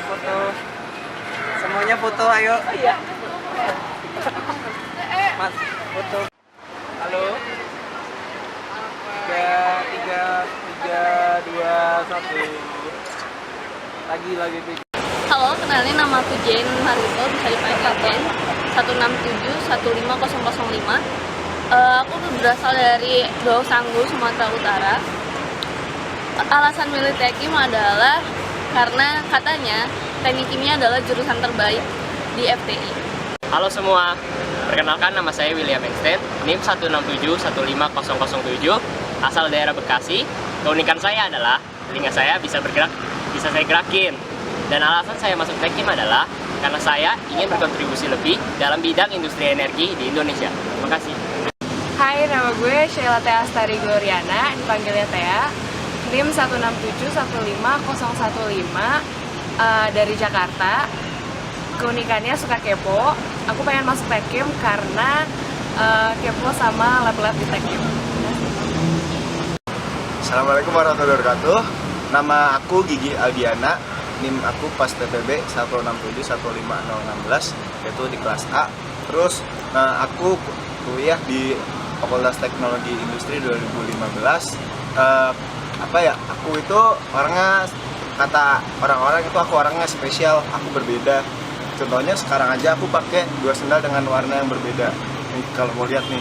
Foto. Semuanya foto, ayo. Iya. Mas, foto. Halo. 3, 2, 1. Lagi. Halo, kenalin nama aku Jane Marito, bisa dipanggil Jane. 167-15005. Aku berasal dari Dow Sanggul, Sumatera Utara. Alasan milih Tekim adalah karena katanya teknik kimia adalah jurusan terbaik di FTI. Halo semua, perkenalkan nama saya William Engstein, NIM 167-15007, asal daerah Bekasi. Keunikan saya adalah telinga saya bisa bergerak, bisa saya gerakin. Dan alasan saya masuk Tekim adalah karena saya ingin berkontribusi lebih dalam bidang industri energi di Indonesia. Terima kasih. Hai, nama gue Sheila Thea Astari Gloriana, dipanggilnya Thea. NIM 167-15015 dari Jakarta. Keunikannya suka kepo. Aku pengen masuk Tekim karena kepo sama lab-lab di Tekim. Assalamualaikum warahmatullahi wabarakatuh. Nama aku Gigi Aldiana. NIM aku pas TPB 167-15016, yaitu di kelas A. Terus aku kuliah di Fakultas Teknologi Industri 2015. Aku itu orangnya, kata orang-orang itu aku orangnya spesial, aku berbeda. Contohnya sekarang aja aku pakai 2 sendal dengan warna yang berbeda. Nih kalau mau lihat nih.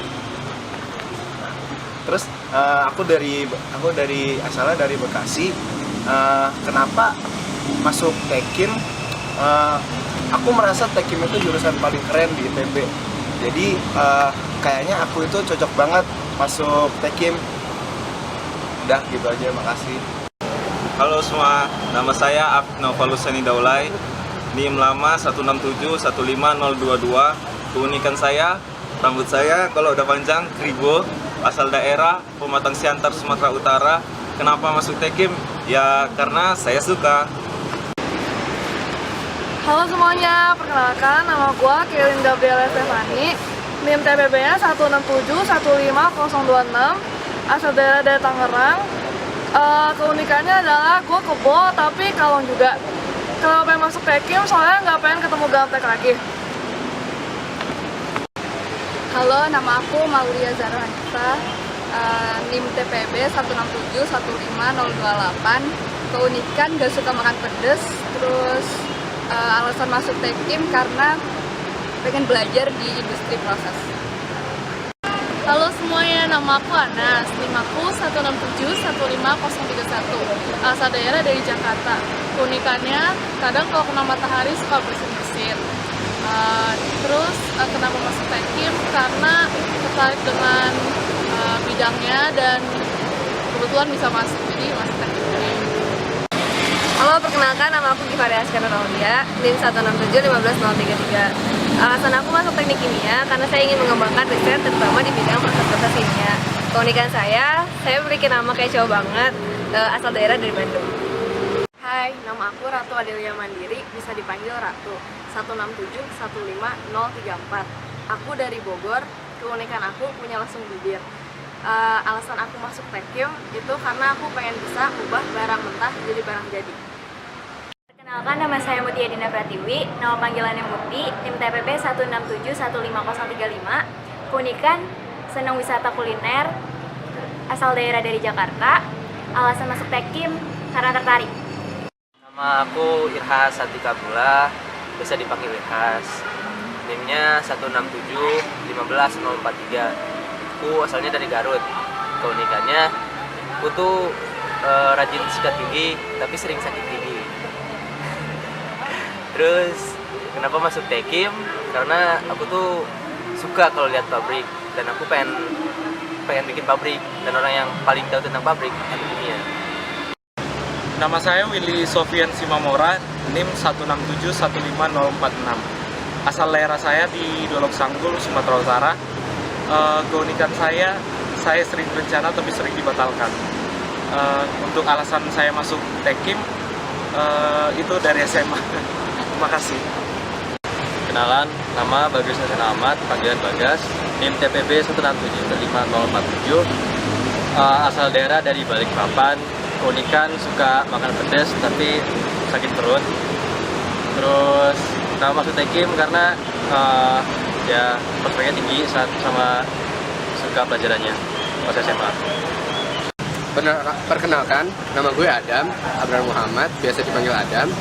Nah, terus asalnya dari Bekasi. Kenapa masuk Tekim? Aku merasa Tekim itu jurusan paling keren di ITB. Jadi kayaknya aku itu cocok banget masuk Tekim. Udah gitu aja, makasih. Halo semua, nama saya Novaluseni Daulay, NIM lama 167-15022. Keunikan saya, rambut saya kalau udah panjang kribo, asal daerah Pematang Siantar, Sumatera Utara. Kenapa masuk Tekim? Ya karena saya suka. Halo semuanya, perkenalkan nama gue Kelin Gabriela Stefani. NIM TPB-nya 167-15026, asal daerah dari Tangerang. Keunikannya adalah gue kebo, tapi kalau juga kalau pengen masuk Tekim soalnya nggak pengen ketemu gaptek lagi. Halo, nama aku Maulia Zara Hanifah, NIM TPB 167-15028. Keunikan gak suka makan pedes, terus alasan masuk Tekim karena pengen belajar di industri proses. Halo semuanya, nama aku Anas, NIM aku 167-15031, asal daerah dari Jakarta. Keunikannya, kadang kalau kena matahari suka bersin-bersin. Terus kenapa masuk Tekim? Karena tertarik dengan bidangnya dan kebetulan bisa masuk, jadi masuk Tekim. Halo, perkenalkan nama aku Givaria Askara Raudia, NIM 167-15033. Alasan aku masuk teknik kimia karena saya ingin mengembangkan riset terutama di bidang proses-proses kimia. Keunikan saya memiliki nama kayak cowok banget, asal daerah dari Bandung. Hai, nama aku Ratu Adelia Mandiri, bisa dipanggil Ratu, 167-15034. Aku dari Bogor. Keunikan aku punya lesung bibir. Alasan aku masuk Tekim itu karena aku pengen bisa ubah barang mentah jadi barang jadi. Perkenalkan, nama saya Mutia Dina Pratiwi, nama panggilannya Muti, NIM TPB 167-15035. Keunikan, senang wisata kuliner, asal daerah dari Jakarta. Alasan masuk Tekim karena tertarik. Nama aku Irhas Satikabula, bisa dipanggil Irhas. NIM-nya 167-15043. Aku asalnya dari Garut. Keunikannya, aku tuh rajin sikat gigi, tapi sering sakit gigi. Terus Kenapa masuk Tekim? Karena aku tuh suka kalau lihat pabrik dan aku pengen bikin pabrik, dan orang yang paling tahu tentang pabrik ada dunia. Nama saya Willy Sofian Simamora, NIM 1671546. Asal daerah saya di Dolok Sanggul, Sumatera Utara. Keunikan saya sering berencana tapi sering dibatalkan. Untuk alasan saya masuk Tekim, itu dari SMA. Terima kasih. Kenalan, nama Bagus Hasan Ahmad, panggilan Bagas, NIM TPB 1675047, asal daerah dari Balikpapan. Keunikan suka makan pedas tapi sakit perut. Terus nama masuk Tekim karena ya prospeknya tinggi sama suka pelajarannya pas SMA. Perkenalkan, nama gue Adam, Abraham Muhammad, biasa dipanggil Adam.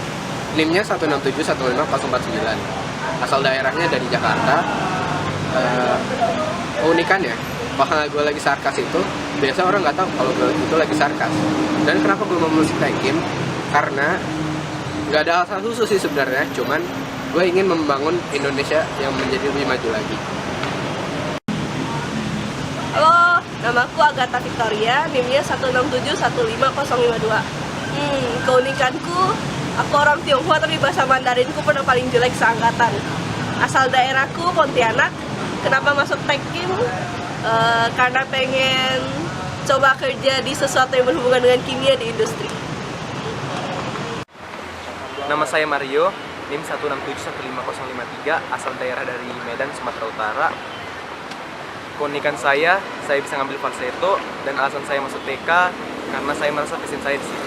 NIM-nya 1671549. Asal daerahnya dari Jakarta. Keunikannya, bahkan gue lagi sarkas itu, biasa orang nggak tahu kalau gue itu lagi sarkas. Dan kenapa gue mau masuk Tekim? Karena nggak ada alasan khusus sih sebenarnya, cuman gue ingin membangun Indonesia yang menjadi lebih maju lagi. Halo, namaku Agatha Victoria, NIM-nya 1671552. Keunikanku, aku orang Tionghoa tapi bahasa Mandarinku pernah paling jelek seangkatan. Asal daerahku Pontianak. Kenapa masuk Tekim? Karena pengen coba kerja di sesuatu yang berhubungan dengan kimia di industri. Nama saya Mario, NIM 1671553, asal daerah dari Medan, Sumatera Utara. Keunikan saya bisa ngambil falsetto, dan alasan saya masuk TK karena saya merasa passion saya di sini.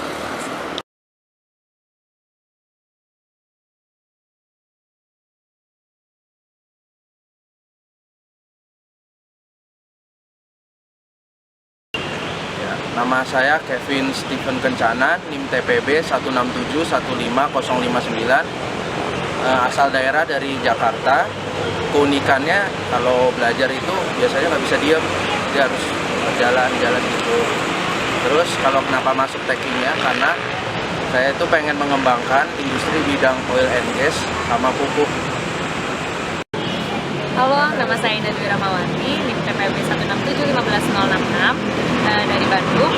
Nama saya Kevin Stephen Kencana, NIM TPB 1671509, asal daerah dari Jakarta. Keunikannya kalau belajar itu biasanya nggak bisa diem, dia harus jalan-jalan gitu. Terus kalau kenapa masuk Tekimnya, karena saya itu pengen mengembangkan industri bidang oil and gas sama pupuk. Halo, nama saya Indah Dwi Ramawati, NIM TPB 1671506, dari Bandung.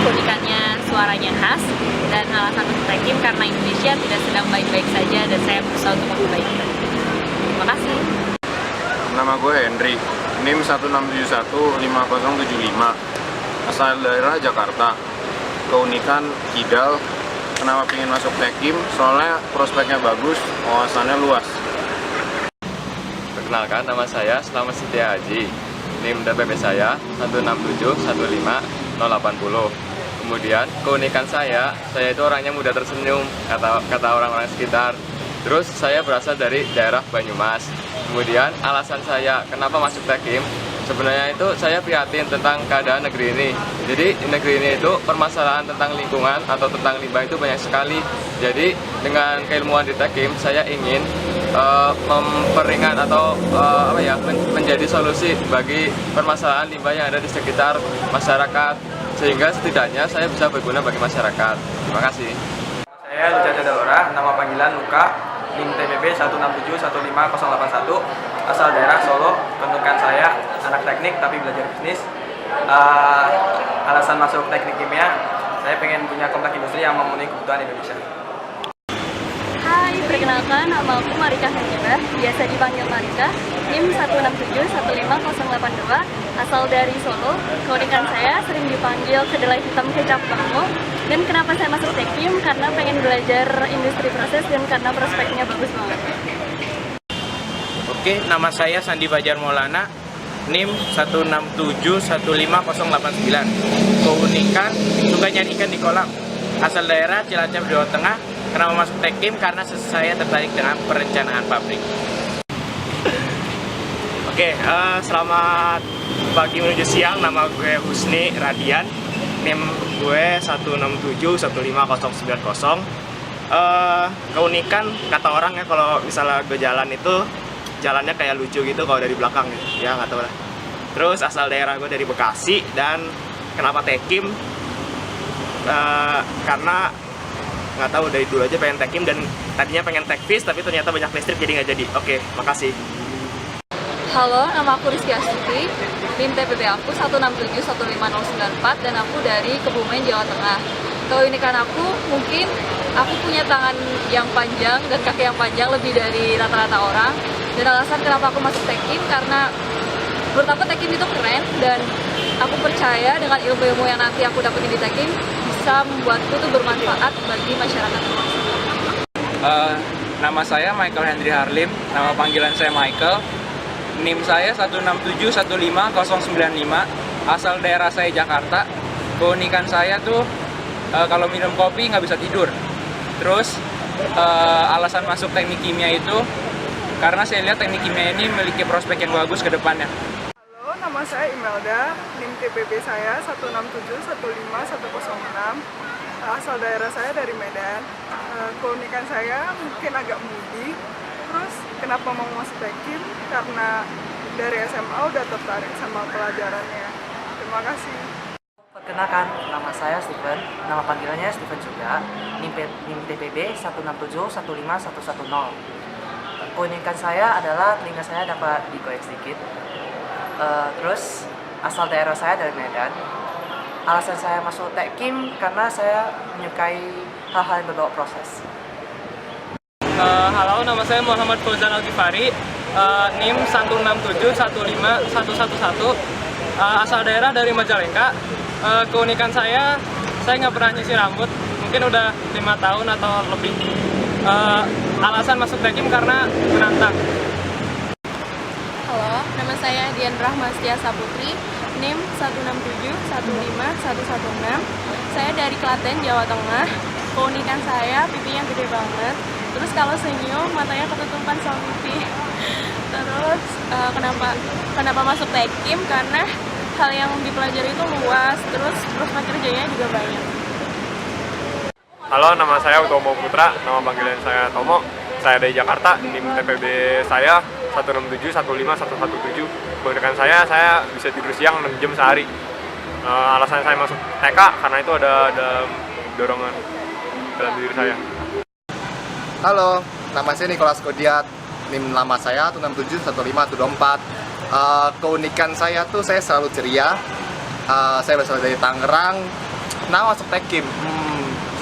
Keunikannya suaranya khas, dan alasan untuk Tekim karena Indonesia tidak sedang baik-baik saja dan saya berusaha untuk memperbaikinya. Terima kasih. Nama gue Henry, NIM 1671575, asal daerah Jakarta. Keunikan Kidal, kenapa pengen masuk Tekim? Soalnya prospeknya bagus, wawasannya luas. Perkenalkan, nama saya Slamet Setia Haji. NIM TPB saya 1671580. Kemudian keunikan saya itu orangnya mudah tersenyum, kata orang-orang sekitar. Terus saya berasal dari daerah Banyumas. Kemudian alasan saya kenapa masuk Tekim, sebenarnya itu saya prihatin tentang keadaan negeri ini. Jadi di negeri ini itu permasalahan tentang lingkungan atau tentang limbah itu banyak sekali. Jadi dengan keilmuan di Tekim, saya ingin memperingat atau menjadi solusi bagi permasalahan limbah yang ada di sekitar masyarakat, sehingga setidaknya saya bisa berguna bagi masyarakat. Terima kasih. Saya Luca Cadalora, nama panggilan Luka, NIM TPB 1671501, asal daerah Solo. Keunikan saya anak teknik tapi belajar bisnis. Alasan masuk teknik kimia, saya pengen punya kompleks industri yang memenuhi kebutuhan Indonesia. Hai, perkenalkan, nama aku Marika Hendra, biasa dipanggil Marika, NIM 1671582, asal dari Solo. Keunikan saya sering dipanggil kedelai hitam kecap bango. Dan kenapa saya masuk Tekim? Karena pengen belajar industri proses dan karena prospeknya bagus banget. Oke, nama saya Sandi Fajar Maulana, NIM 1671509. Keunikan suka nyari ikan di kolam. Asal daerah Cilacap, Jawa Tengah. Kenapa masuk Tekim? Karena saya tertarik dengan perencanaan pabrik. Oke, selamat pagi menuju siang. Nama gue Husni Radian, NIM gue 1671590. Keunikan kata orang ya, kalau misalnya gue jalan itu jalannya kayak lucu gitu kalau dari belakang gitu. Ya nggak tahu lah. Terus asal daerah gue dari Bekasi, dan kenapa Tekim? Karena nggak tahu, dari dulu aja pengen Tekim, dan Tadinya pengen tekvis tapi ternyata banyak listrik jadi nggak jadi. Oke, makasih. Halo, nama aku Rizky Astuti, NIM TPB aku 167-15094 dan aku dari Kebumen, Jawa Tengah. Keunikan aku, mungkin aku punya tangan yang panjang dan kaki yang panjang lebih dari rata-rata orang. Dan alasan kenapa aku masuk Tekim karena menurut aku Tekim itu keren dan aku percaya dengan ilmu-ilmu yang nanti aku dapetin di Tekim bisa membuatku tuh bermanfaat bagi masyarakat luas. Nama saya Michael Henry Harlim, nama panggilan saya Michael. NIM saya 167-15095, asal daerah saya Jakarta. Keunikan saya tuh kalau minum kopi nggak bisa tidur. Terus alasan masuk teknik kimia itu karena saya lihat teknik kimia ini memiliki prospek yang bagus ke depannya. Halo, nama saya Imelda, NIM TPB saya 167-15106, asal daerah saya dari Medan. Keunikan saya mungkin agak mudi, terus kenapa mau masuk Tekim? Karena dari SMA udah tertarik sama pelajarannya. Terima kasih. Perkenalkan, nama saya Steven, nama panggilannya Steven juga, NIM TPB 167-15110. Keunikan saya adalah telinga saya dapat digoyang sedikit. Terus asal daerah saya dari Medan. Alasan saya masuk Tekim karena saya menyukai hal-hal yang berbau proses. Halo, nama saya Muhammad Fauzan Al-Ghifari, NIM 167-15111, asal daerah dari Majalengka. Keunikan saya nggak pernah nyisir rambut, mungkin udah 5 tahun atau lebih. Alasan masuk Tekim karena menantang. Halo, nama saya Dian Rahmastia Saputri, NIM 167-15116. Saya dari Klaten, Jawa Tengah. Keunikan saya pipinya gede banget. Terus kalau senyum matanya ketutupan sama pipi. Terus kenapa masuk Tekim? Karena hal yang dipelajari itu luas. Terus prospek kerjanya juga banyak. Halo, nama saya Utomo Putra, nama panggilan saya Tomo. Saya dari Jakarta, NIM TPB saya 167-15117. Keunikan saya bisa tidur siang 6 jam sehari. Alasan saya masuk TK karena itu ada dorongan dalam diri saya. Halo, nama saya Nicholas Kodiat, NIM lama saya 167-15124. Keunikan saya tuh saya selalu ceria. Saya berasal dari Tangerang. Nah, masuk Tekim.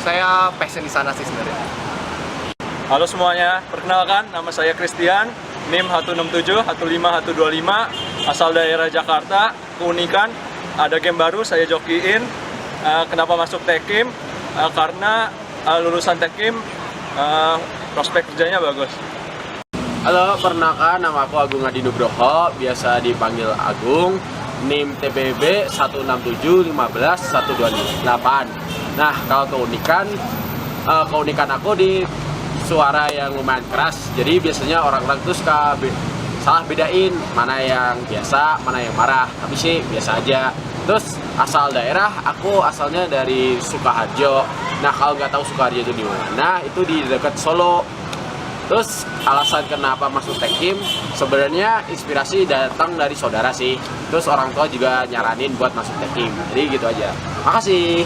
Saya passion di sana sih sebenarnya. Halo semuanya, perkenalkan nama saya Christian, NIM 167-15125, asal daerah Jakarta. Keunikan ada game baru saya jokiin. Kenapa masuk Tekim? Karena lulusan Tekim prospek kerjanya bagus. Halo, perkenalkan nama aku Agung Adi Nugroho, biasa dipanggil Agung, NIM TPB 167-15-128. Nah, kalau keunikan aku di suara yang lumayan keras. Jadi biasanya orang-orang tuh suka salah bedain mana yang biasa, mana yang marah. Tapi sih biasa aja. Terus asal daerah, aku asalnya dari Sukoharjo. Nah, kalau nggak tahu Sukoharjo itu di mana, itu di dekat Solo. Terus alasan kenapa masuk Tekim, sebenarnya inspirasi datang dari saudara sih. Terus orang tua juga nyaranin buat masuk Tekim. Jadi gitu aja. Makasih.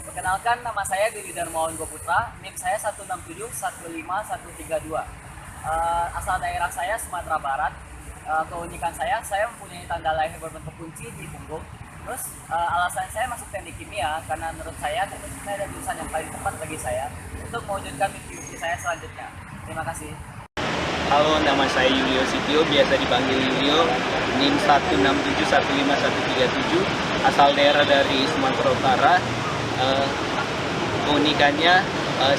Perkenalkan, nama saya Diri Darmawan Goputra, NIM saya 167-15132. Asal daerah saya Sumatera Barat. Keunikan saya mempunyai tanda lahir berbentuk kunci di punggung. Terus alasan saya masuk teknik kimia karena menurut saya teknik kimia adalah jurusan yang paling tepat bagi saya untuk mewujudkan mimpi saya selanjutnya. Terima kasih. Halo, nama saya Yulio Sitio, biasa dipanggil Yulio, NIM 167-15137, asal daerah dari Sumatera Utara. Keunikannya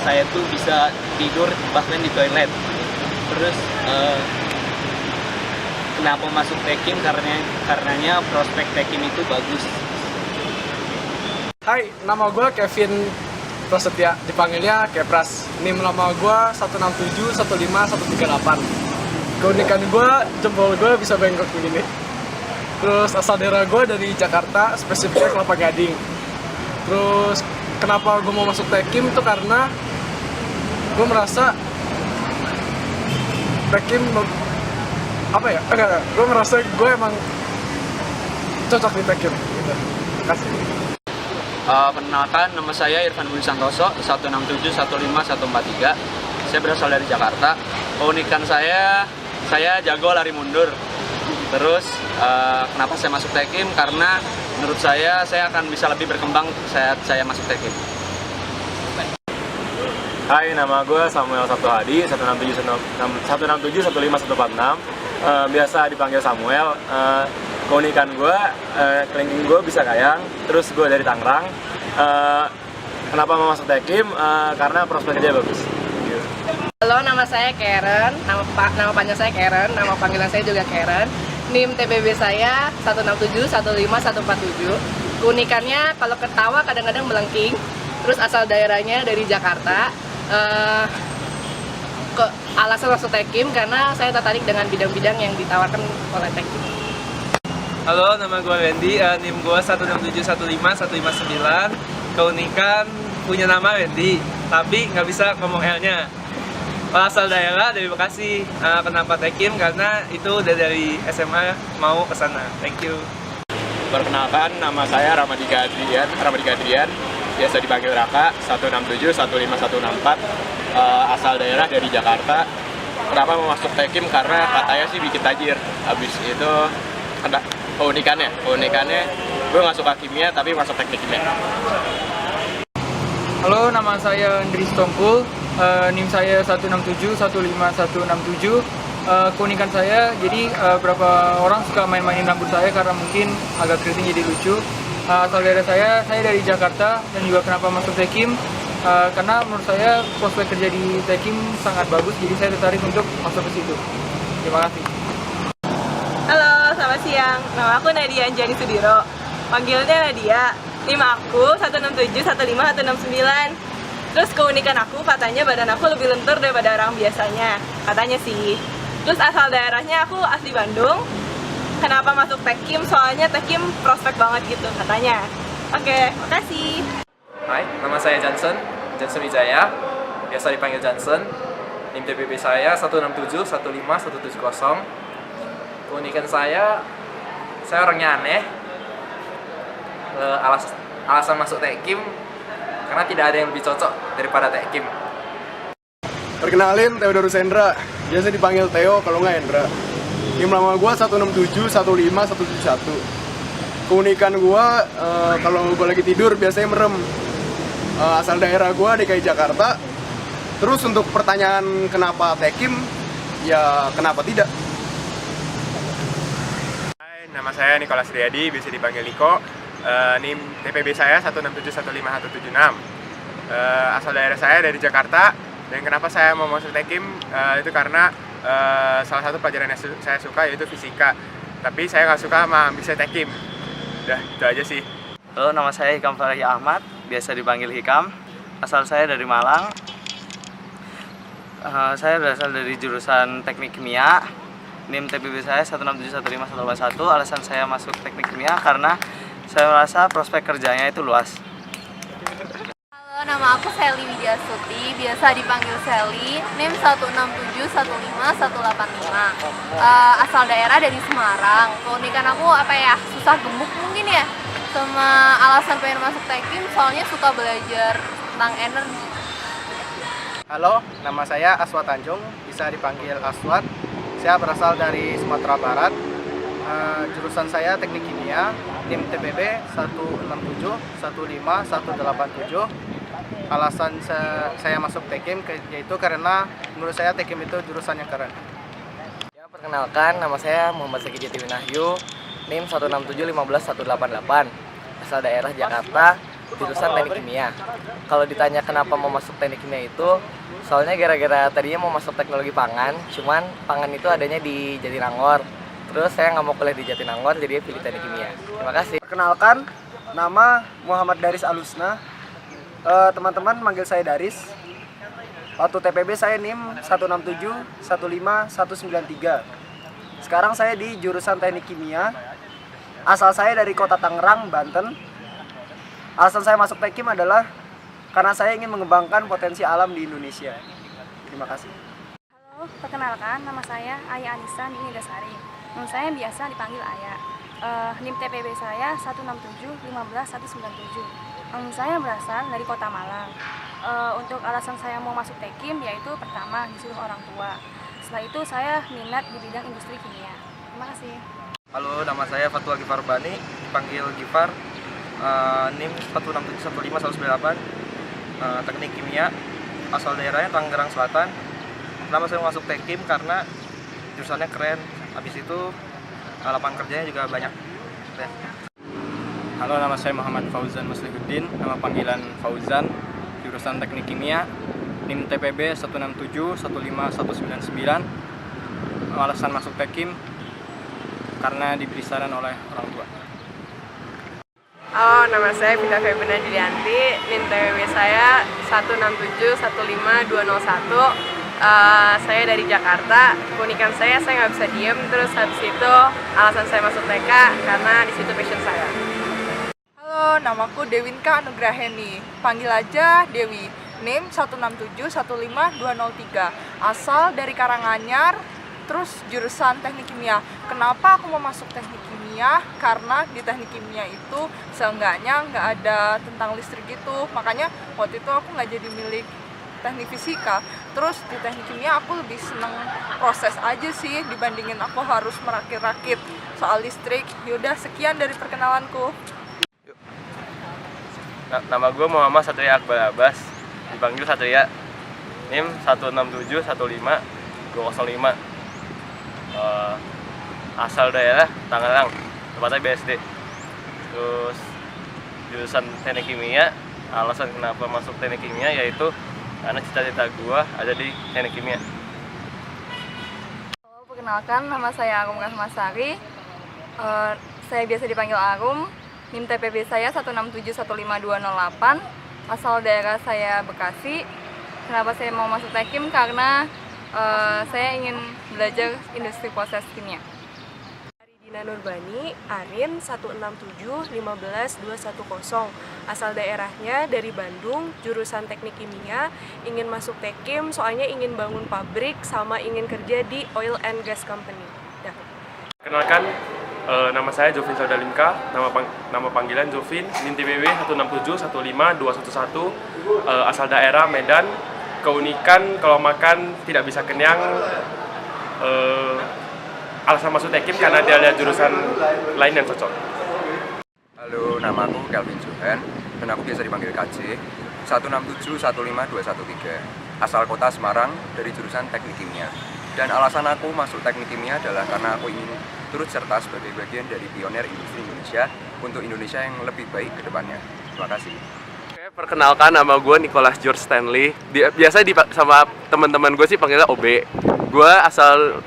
saya tuh bisa tidur bahkan di toilet. Terus kenapa masuk Tekim? Karenanya prospek Tekim itu bagus. Hai, nama gue Kevin Prasetya, dipanggilnya Kepras. NIM nama gue 167-15138. Keunikan gue, jempol gue bisa bengkok begini. Terus asal daerah gue dari Jakarta, spesifiknya Kelapa Gading. Terus kenapa gue mau masuk Tekim itu karena gue merasa Tekim gue merasa gue emang cocok di Tekim gitu. Terima kasih. Perkenalkan, nama saya Irfan Budi Santoso, 167-15143. Saya berasal dari Jakarta. Keunikan saya jago lari mundur. Terus, kenapa saya masuk Tekim? Karena menurut saya akan bisa lebih berkembang saat saya masuk Tekim. Hai, nama gue Samuel Sabtu Hadi, 167-15146. Biasa dipanggil Samuel. Keunikan gue, kelingking gue bisa kayang, terus gue dari Tangerang. Kenapa mau masuk Tekim? Karena prospek kerja bagus. Halo, nama saya Karen, nama panjang saya Karen, nama panggilan saya juga Karen. NIM TPB saya 167-15147. Keunikannya kalau ketawa kadang-kadang melengking. Terus asal daerahnya dari Jakarta. Alasan masuk Tekim karena saya tertarik dengan bidang-bidang yang ditawarkan oleh Tekim. Halo, nama gue Wendy, NIM gue 167-15159. Keunikan punya nama Wendy, tapi nggak bisa ngomong L-nya. Asal daerah dari Bekasi. Kenapa Tekim? Karena itu udah dari SMA mau ke sana. Thank you. Perkenalkan, nama saya Ramadi Gadrian, biasa dipanggil Raka, 167-15164. Asal daerah dari Jakarta. Kenapa mau masuk Tekim? Karena katanya sih bikin tajir. Habis itu keunikannya gue nggak suka kimia tapi masuk teknik kimia. Halo, nama saya Andri Stompul, NIM saya 167-15167. Keunikan saya, jadi beberapa orang suka main-mainin rambut saya karena mungkin agak keriting jadi lucu. Asal daerah saya dari Jakarta, dan juga kenapa masuk Tekim, karena menurut saya prospek kerja di Tekim sangat bagus, jadi saya tertarik untuk masuk ke situ. Terima kasih. Halo, selamat siang. Nama aku Nadia Anjani Sudiro. Panggilnya Nadia. NIM aku 167-15169. Terus keunikan aku, katanya badan aku lebih lentur daripada orang biasanya. Katanya sih. Terus asal daerahnya aku asli Bandung. Kenapa masuk Tekim? Soalnya Tekim prospek banget gitu katanya. Oke, makasih. Hai, nama saya Johnson Wijaya. Biasa dipanggil Johnson. NIM TPB saya 167-15170. Keunikan saya orangnya aneh. Alasan masuk Tekim karena tidak ada yang lebih cocok daripada Tekim. Perkenalin, Theodorus Hendra, biasa dipanggil Theo kalau nggak Hendra. NIM nama gue 167-15171. Keunikan gue, kalau gue lagi tidur biasanya merem. Asal daerah gue DKI Jakarta. Terus untuk pertanyaan kenapa Tekim, ya kenapa tidak? Nama saya Nicholas Riyadi, bisa dipanggil Niko. NIM TPB saya 167-15176. Asal daerah saya dari Jakarta. Dan kenapa saya mau masuk Tekim? Itu karena salah satu pelajaran yang saya suka yaitu fisika. Tapi saya nggak suka sama ambisi Tekim. Udah, itu aja sih. Halo, nama saya Hikam Farahi Ahmad, biasa dipanggil Hikam. Asal saya dari Malang. Saya berasal dari jurusan Teknik Kimia. NIM TPB saya 167-15181. Alasan saya masuk teknik kimia karena saya merasa prospek kerjanya itu luas. Halo, nama aku Sally Widyasuti, biasa dipanggil Sally, NIM 167-15185. Asal daerah dari Semarang. Keunikan aku susah gemuk mungkin ya. Sama alasan pengen masuk Tekim soalnya suka belajar tentang energi. Halo, nama saya Aswat Tanjung, bisa dipanggil Aswat. Saya berasal dari Sumatera Barat. Jurusan saya Teknik Kimia, NIM TPB 167-15187. Alasan saya masuk Tekim yaitu karena menurut saya Tekim itu jurusan yang keren. Ya, perkenalkan, nama saya Muhammad Seki Jati Winahyu, NIM 167-15188. Asal daerah Jakarta, jurusan Teknik Kimia. Kalau ditanya kenapa mau masuk Teknik Kimia itu, soalnya gara-gara tadinya mau masuk teknologi pangan, cuman pangan itu adanya di Jatinangor. Terus saya nggak mau kuliah di Jatinangor, jadi pilih Teknik Kimia. Terima kasih. Perkenalkan, nama Muhammad Daris Alusna. Teman-teman manggil saya Daris. Waktu TPB saya NIM 167-15193. Sekarang saya di jurusan Teknik Kimia. Asal saya dari kota Tangerang, Banten. Alasan saya masuk Tekim adalah karena saya ingin mengembangkan potensi alam di Indonesia. Terima kasih. Halo, perkenalkan, nama saya Aya Anissa Ninidasari. Nama saya biasa dipanggil Aya. NIM TPB saya 167-15-197. Saya berasal dari Kota Malang. Untuk alasan saya mau masuk Tekim yaitu pertama disuruh orang tua. Setelah itu saya minat di bidang industri kimia. Terima kasih. Halo, nama saya Fatul Gifar Bani, dipanggil Gifar, NIM 1671598, teknik kimia, asal daerahnya Tangerang Selatan. Kenapa saya masuk Tekim? Karena jurusannya keren, habis itu lapangan kerjanya juga banyak. Halo, nama saya Muhammad Fauzan Muslihuddin, nama panggilan Fauzan, jurusan teknik kimia, NIM TPB 167-15199. Alasan masuk Tekim karena diberi saran oleh orang tua. Halo, nama saya Pindah Febina Julianti, NIM TPB saya 167-15201. Saya dari Jakarta. Keunikan saya nggak bisa diem. Terus habis itu alasan saya masuk TK karena di situ passion saya. Halo, namaku Dewinka Anugraheni. Panggil aja Dewi. NIM 167-15203. Asal dari Karanganyar. Terus jurusan teknik kimia. Kenapa aku mau masuk teknik kimia? Karena di teknik kimia itu seenggaknya nggak ada tentang listrik gitu. Makanya waktu itu aku nggak jadi milik teknik fisika. Terus di teknik kimia aku lebih seneng proses aja sih dibandingin aku harus merakit-rakit soal listrik. Yaudah, sekian dari perkenalanku. Nama gue Muhammad Satria Akbar Abbas, dipanggil Satria, NIM 167-15205. Asal daerah Tangerang, tempatnya BSD. Terus jurusan teknik kimia, alasan kenapa masuk teknik kimia yaitu karena cita-cita gue ada di teknik kimia. Halo, perkenalkan nama saya Arum Rahmasari. Saya biasa dipanggil Arum. NIM TPB saya 167-15208. Asal daerah saya Bekasi. Kenapa saya mau masuk Tekim? Karena saya ingin belajar industri proses kimia. Dina Nurbani, Arin 167-15210. Asal daerahnya dari Bandung, jurusan teknik kimia, ingin masuk Tekim soalnya ingin bangun pabrik sama ingin kerja di oil and gas company. Dah. Kenalkan, nama saya Jovin Saudalimka, nama panggilan Jovin, NIM TPB 167-15211, asal daerah Medan. Keunikan kalau makan tidak bisa kenyang, alasan masuk Tekim karena dia ada jurusan lain yang cocok. Halo, nama aku Kelvin Johan dan aku biasa dipanggil KJ 167-15213, asal kota Semarang dari jurusan teknik kimia. Dan alasan aku masuk teknik kimia adalah karena aku ingin turut serta sebagai bagian dari pionir industri Indonesia untuk Indonesia yang lebih baik ke depannya. Terima kasih. Perkenalkan, nama gue Nicholas George Stanley. Biasa sama teman-teman gue sih panggilnya OB. Gue asal,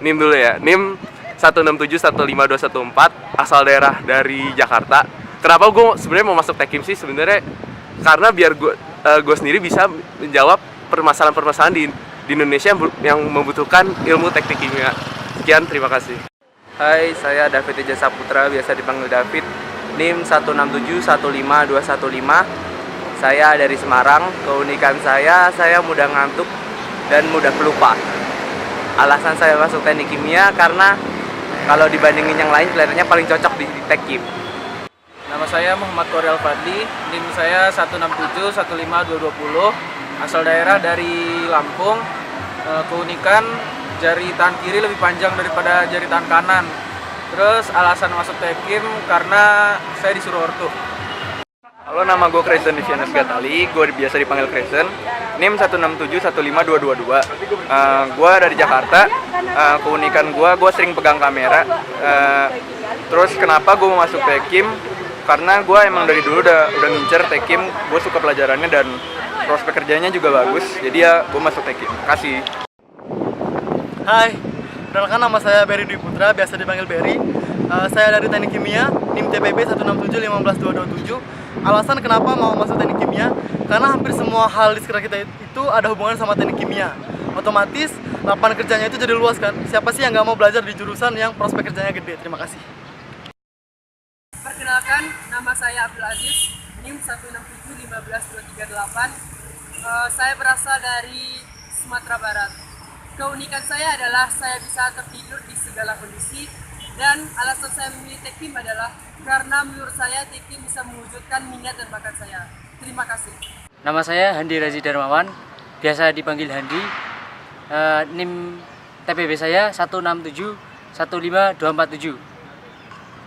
NIM dulu ya. NIM 167-15214, asal daerah dari Jakarta. Kenapa gue sebenarnya mau masuk Tekim sih? Sebenarnya karena biar gue sendiri bisa menjawab permasalahan-permasalahan di Indonesia yang membutuhkan ilmu teknik kimia. Sekian, terima kasih. Hai, saya David Eja Saputra, biasa dipanggil David. NIM 167-15215. Saya dari Semarang. Keunikan saya mudah ngantuk dan mudah pelupa. Alasan saya masuk teknik kimia karena kalau dibandingin yang lain kelihatannya paling cocok di Tekim. Nama saya Muhammad Korel Fadli, NIM saya 167-15220, asal daerah dari Lampung. Keunikan jari tangan kiri lebih panjang daripada jari tangan kanan. Terus alasan masuk Tekim karena saya disuruh ortu. Halo, nama gue Kristen Divianus Gatali, gue biasa dipanggil Kristen. NIM 167-15222. Gue dari Jakarta. Keunikan gue sering pegang kamera. Terus kenapa gue mau masuk Tekim? Karena gue emang dari dulu udah ngincer Tekim. Gue suka pelajarannya dan prospek kerjanya juga bagus. Jadi ya gue masuk Tekim. Kasih. Hai, perkenalkan nama saya Berry Dwi Putra, biasa dipanggil Berry. Saya dari teknik kimia, NIM TPB 167-15227. Alasan kenapa mau masuk teknik kimia? Karena hampir semua hal di sekitar kita itu ada hubungan sama teknik kimia. Otomatis lapangan kerjanya itu jadi luas kan. Siapa sih yang nggak mau belajar di jurusan yang prospek kerjanya gede? Terima kasih. Perkenalkan, nama saya Abdul Aziz, NIM 167-15238. Saya berasal dari Sumatera Barat. Keunikan saya adalah saya bisa tertidur di segala kondisi. Dan alasan saya memilih Tekim adalah karena menurut saya Tekim bisa mewujudkan minat dan bakat saya. Terima kasih. Nama saya Handi Razi Darmawan, biasa dipanggil Handi. NIM TPB saya 16715247.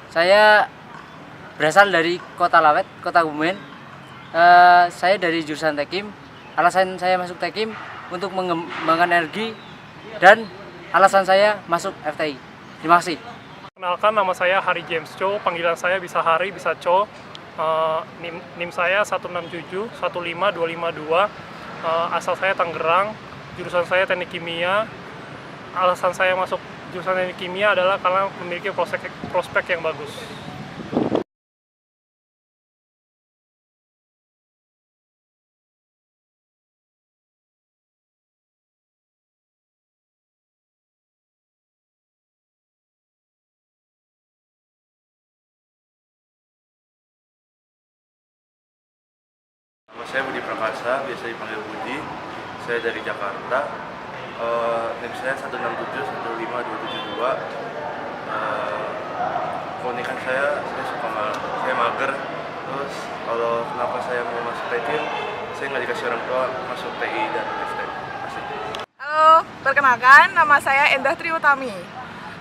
Saya berasal dari Kota Lawet, Kota Kebumen. Saya dari jurusan Tekim. Alasan saya masuk Tekim untuk mengembangkan energi dan alasan saya masuk FTI. Terima kasih. Kenalkan, nama saya Hari James Cho, panggilan saya bisa Hari, bisa Cho. NIM saya 16715252. Asal saya Tangerang, jurusan saya Teknik Kimia. Alasan saya masuk jurusan Teknik Kimia adalah karena memiliki prospek yang bagus. Nama saya Budi Prakasa, biasa dipanggil Budi. Saya dari Jakarta. NIM saya 16715272. Keunikan saya suka mager. Terus kalau kenapa saya mau masuk Tekim, saya nggak dikasih orang tua masuk TI dan FT. Asik. Halo, perkenalkan nama saya Endah Tri Utami.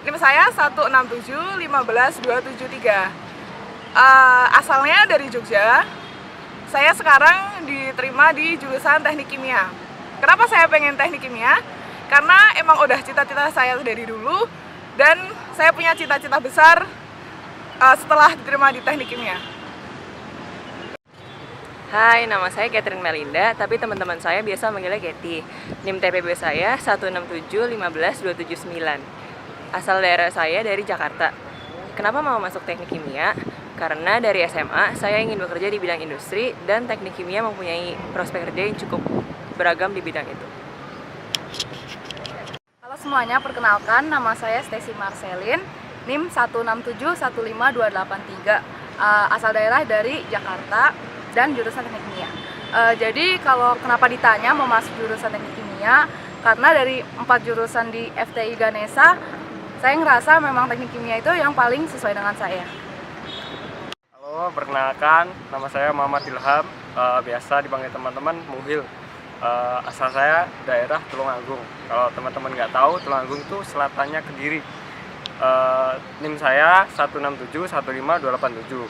NIM saya 16715273. Asalnya dari Jogja. Saya sekarang diterima di jurusan Teknik Kimia. Kenapa saya pengen Teknik Kimia? Karena emang udah cita-cita saya dari dulu dan saya punya cita-cita besar setelah diterima di Teknik Kimia. Hai, nama saya Catherine Melinda, tapi teman-teman saya biasa manggilnya Getty. NIM TPB saya 16715279. Asal daerah saya dari Jakarta. Kenapa mau masuk Teknik Kimia? Karena dari SMA saya ingin bekerja di bidang industri dan Teknik Kimia mempunyai prospek kerja yang cukup beragam di bidang itu. Halo semuanya, perkenalkan nama saya Stacy Marcelin, NIM 16715283. Asal daerah dari Jakarta dan jurusan Teknik Kimia. Jadi kalau kenapa ditanya mau masuk jurusan Teknik Kimia, karena dari 4 jurusan di FTI Ganesha, saya ngerasa memang Teknik Kimia itu yang paling sesuai dengan saya. Halo, perkenalkan, nama saya Muhammad Ilham, biasa dipanggil teman-teman Muhil. Asal saya daerah Tulungagung. Kalau teman-teman nggak tahu, Tulungagung itu selatannya Kediri. NIM saya 16715287.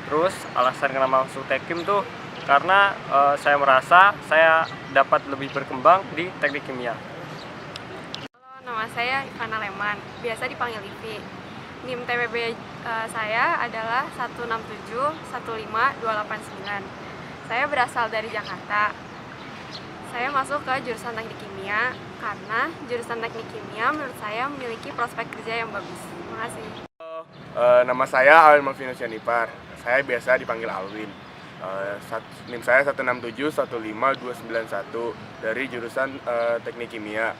Terus alasan kenapa masuk Tekim tuh karena saya merasa saya dapat lebih berkembang di Teknik Kimia. Halo, nama saya Ivana Leman, biasa dipanggil Ivi. NIM TPB saya adalah 16715289. Saya berasal dari Jakarta. Saya masuk ke jurusan Teknik Kimia karena jurusan Teknik Kimia menurut saya memiliki prospek kerja yang bagus. Terima kasih. Nama saya Alwin Malvino Sianipar. Saya biasa dipanggil Alwin. NIM saya 16715291 dari jurusan Teknik Kimia.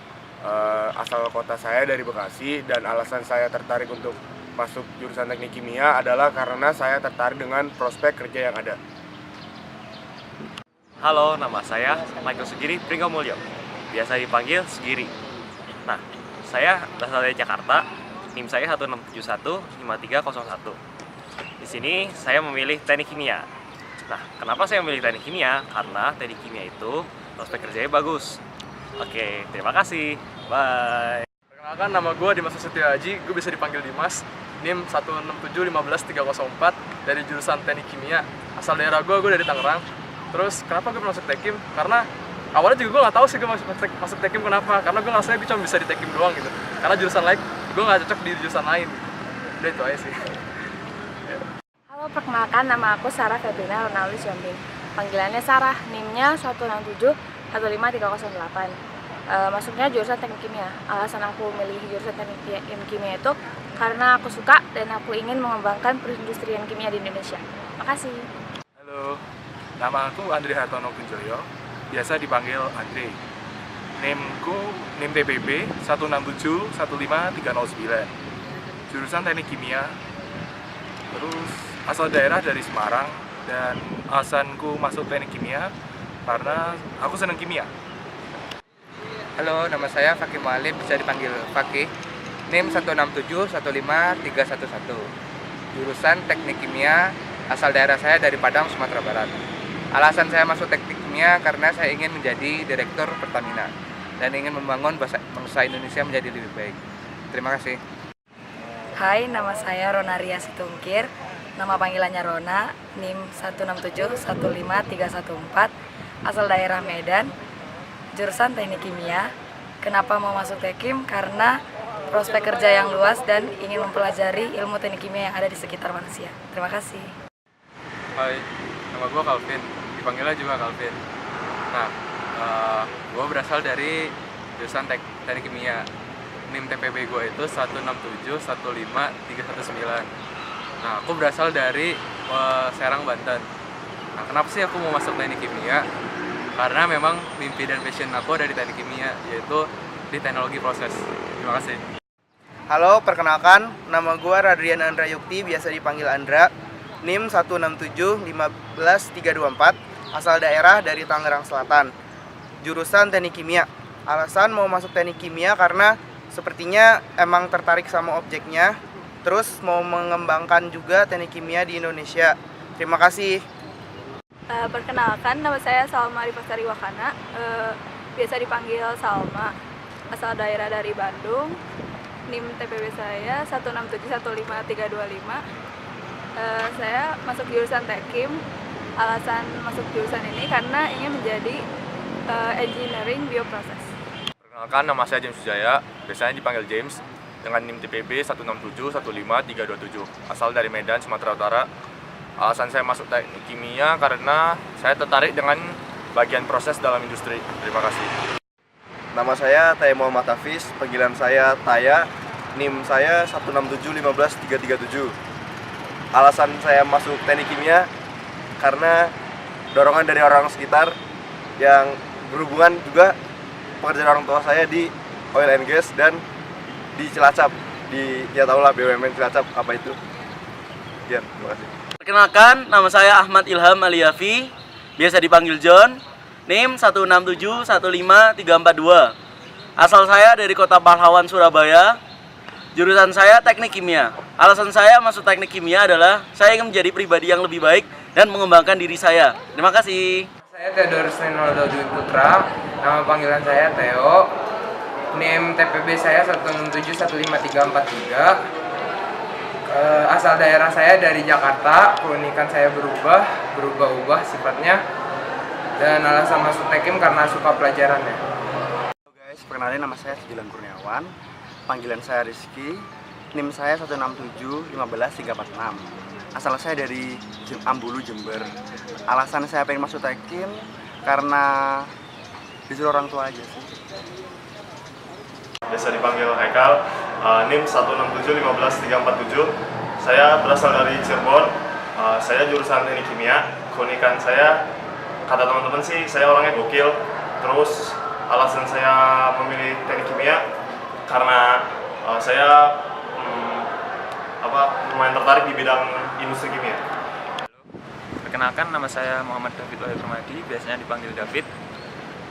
Asal kota saya dari Bekasi dan alasan saya tertarik untuk masuk jurusan Teknik Kimia adalah karena saya tertarik dengan prospek kerja yang ada. Halo, nama saya Michael Sugiri Pringgomulyo, biasa dipanggil Sugiri. Nah, saya berasal dari Jakarta, NIM saya 16715301. Di sini saya memilih Teknik Kimia. Nah, kenapa saya memilih Teknik Kimia? Karena Teknik Kimia itu prospek kerjanya bagus. Oke, terima kasih. Bye. Perkenalkan, nama gue Dimas Setio Haji, gue bisa dipanggil Dimas. NIM 16715304 dari jurusan Teknik Kimia. Asal daerah gue dari Tangerang. Terus kenapa gue masuk Tekim? Karena awalnya juga gue nggak tahu sih gue masuk Tekim kenapa. Karena gue ngerasa gue cuma bisa di Tekim doang gitu. Karena jurusan lain gue nggak cocok di jurusan lain. Udah itu aja sih. Halo, perkenalkan nama aku Sarah Febrina Ronaldi Siombing. Panggilannya Sarah, NIM-nya 16715308. Masuknya jurusan Teknik Kimia. Alasan aku memilih jurusan Teknik Kimia itu karena aku suka dan aku ingin mengembangkan perindustrian kimia di Indonesia. Makasih. Halo, nama aku Andre Hartono Kunjoyo, biasa dipanggil Andre. NIM TPB 16715309. Jurusan Teknik Kimia. Terus asal daerah dari Semarang dan alasanku masuk Teknik Kimia karena aku senang kimia. Halo, nama saya Fakih Mualim, bisa dipanggil Fakih. NIM 167153111. Jurusan Teknik Kimia, asal daerah saya dari Padang, Sumatera Barat. Alasan saya masuk Teknik Kimia karena saya ingin menjadi Direktur Pertamina dan ingin membangun bangsa Indonesia menjadi lebih baik. Terima kasih. Hai, nama saya Ronaria Situngkir. Nama panggilannya Rona, NIM 167153114, asal daerah Medan, jurusan Teknik Kimia. Kenapa mau masuk Tekim? Karena prospek kerja yang luas dan ingin mempelajari ilmu teknik kimia yang ada di sekitar manusia. Terima kasih. Hai, nama gue Calvin, dipanggilnya juga Calvin. Nah, gue berasal dari jurusan teknik kimia. NIM TPB gue itu 1671539. Nah, aku berasal dari Serang, Banten. Nah, kenapa sih aku mau masuk teknik kimia? Karena memang mimpi dan passion aku ada di teknik kimia, yaitu di teknologi proses. Terima kasih. Halo, perkenalkan, nama gue Radrian Andra Yukti, biasa dipanggil Andra, NIM 167151324, asal daerah dari Tangerang Selatan, jurusan Teknik Kimia. Alasan mau masuk Teknik Kimia karena sepertinya emang tertarik sama objeknya, terus mau mengembangkan juga Teknik Kimia di Indonesia. Terima kasih. Perkenalkan, nama saya Salma Ripasari Wakana, biasa dipanggil Salma, asal daerah dari Bandung. NIM TPB saya 1671535. Saya masuk jurusan Tekim. Alasan masuk jurusan ini karena ingin menjadi engineering bioproses. Perkenalkan, nama saya James Sujaya, biasanya dipanggil James, dengan NIM TPB 1671537, asal dari Medan, Sumatera Utara. Alasan saya masuk teknik kimia karena saya tertarik dengan bagian proses dalam industri. Terima kasih. Nama saya Taya Muhammad Hafiz, panggilan saya Taya, NIM saya 167151337. Alasan saya masuk teknik kimia karena dorongan dari orang sekitar yang berhubungan juga pekerjaan orang tua saya di oil and gas dan di Cilacap, ya tau lah BUMN Cilacap apa itu. Ya, terima kasih. Perkenalkan, nama saya Ahmad Ilham Aliafi, biasa dipanggil John, NIM 167151342. Asal saya dari Kota Pahlawan, Surabaya. Jurusan saya Teknik Kimia. Alasan saya masuk Teknik Kimia adalah saya ingin menjadi pribadi yang lebih baik dan mengembangkan diri saya. Terima kasih. Saya Theodorus Renaldo Dwi Putra, nama panggilan saya Theo. NIM TPB saya 1671543. Asal daerah saya dari Jakarta. Keunikan saya berubah-ubah sifatnya. Dan alasan masuk Tekim karena suka pelajarannya. Halo guys, perkenalkan nama saya Sujilan Kurniawan, panggilan saya Rizky, NIM saya 167151346. Asal saya dari Ambulu, Jember. Alasan saya pengen masuk Tekim karena disuruh orang tua aja sih. Biasa dipanggil Haikal, NIM 167151347. Saya berasal dari Cirebon. Saya jurusan Teknik Kimia. Keunikan saya, kata teman-teman sih, saya orangnya gokil. Terus alasan saya memilih Teknik Kimia karena saya lumayan tertarik di bidang industri kimia. Perkenalkan, nama saya Muhammad David Wahid Permadi, biasanya dipanggil David.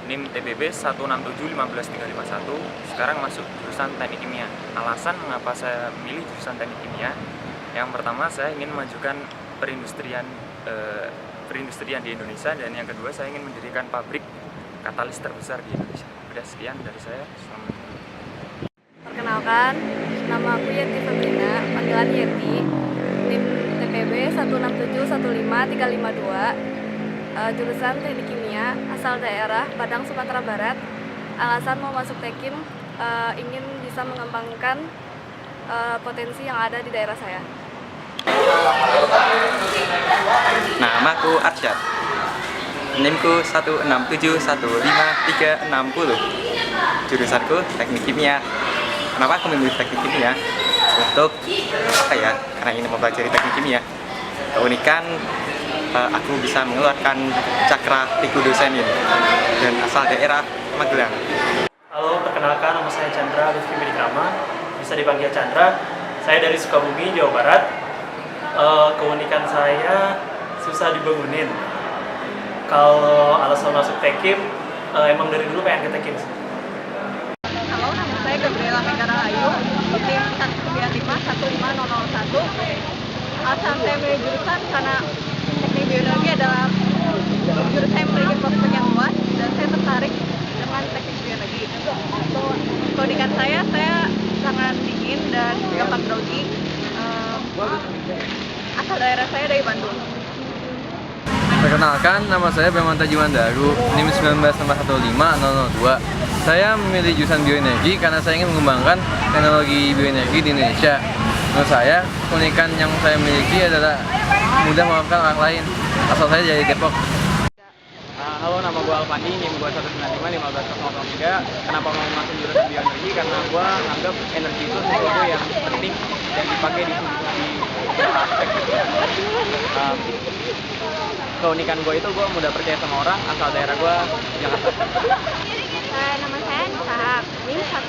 NIM TPB 167151351. Sekarang masuk jurusan Teknik Kimia. Alasan mengapa saya memilih jurusan Teknik Kimia? Yang pertama, saya ingin memajukan perindustrian di Indonesia, dan yang kedua, saya ingin mendirikan pabrik katalis terbesar di Indonesia. Udah, sekian dari saya. Selamat. Perkenalkan, nama aku Yeti Febrina, panggilan Yeti, NIM TPB 167155352, jurusan Teknik Kimia, asal daerah Padang, Sumatera Barat. Alasan mau masuk Tekim, ingin bisa mengembangkan potensi yang ada di daerah saya. Namaku Arsyad, NIM-ku 1671530, jurusanku Teknik Kimia. Kenapa aku memilih Teknik Kimia? Untuk karena ingin mempelajari Teknik Kimia. Keunikan, aku bisa mengeluarkan cakra Tikudosenin dan asal daerah Magelang. Halo, perkenalkan, nama saya Chandra Lutfi Medikama, bisa dipanggil Chandra. Saya dari Sukabumi, Jawa Barat. Keunikan saya susah dibangunin. Kalau alasan masuk Tekim, emang dari dulu pengen ke Tekim. Halo, nama saya Gabriela Megara Ayu, NIM 195-15001. Alasan saya memilih jurusan karena teknik bioenergi adalah jurusan yang memiliki prospek yang luas dan saya tertarik dengan teknik bioenergi. Keunikan saya sangat dingin dan gampang grogi. Asal daerah saya dari Bandung. Perkenalkan, nama saya Bemanta Jiwandaru, NIM 1915-002. Saya memilih jurusan bioenergi karena saya ingin mengembangkan teknologi bioenergi di Indonesia. Menurut saya, keunikan yang saya miliki adalah mudah memaafkan orang lain. Asal saya dari Depok. Halo, nama gue Alfandi, NIM gue 195-15003. Kenapa mau masuk jurusan bioenergi? Karena gue anggap energi itu sesuatu yang penting dan dipakai di aspek. Keunikan gue itu gue mudah percaya sama orang, asal daerah gue Jakarta. Nama saya Nusahak, NIM 195-15004.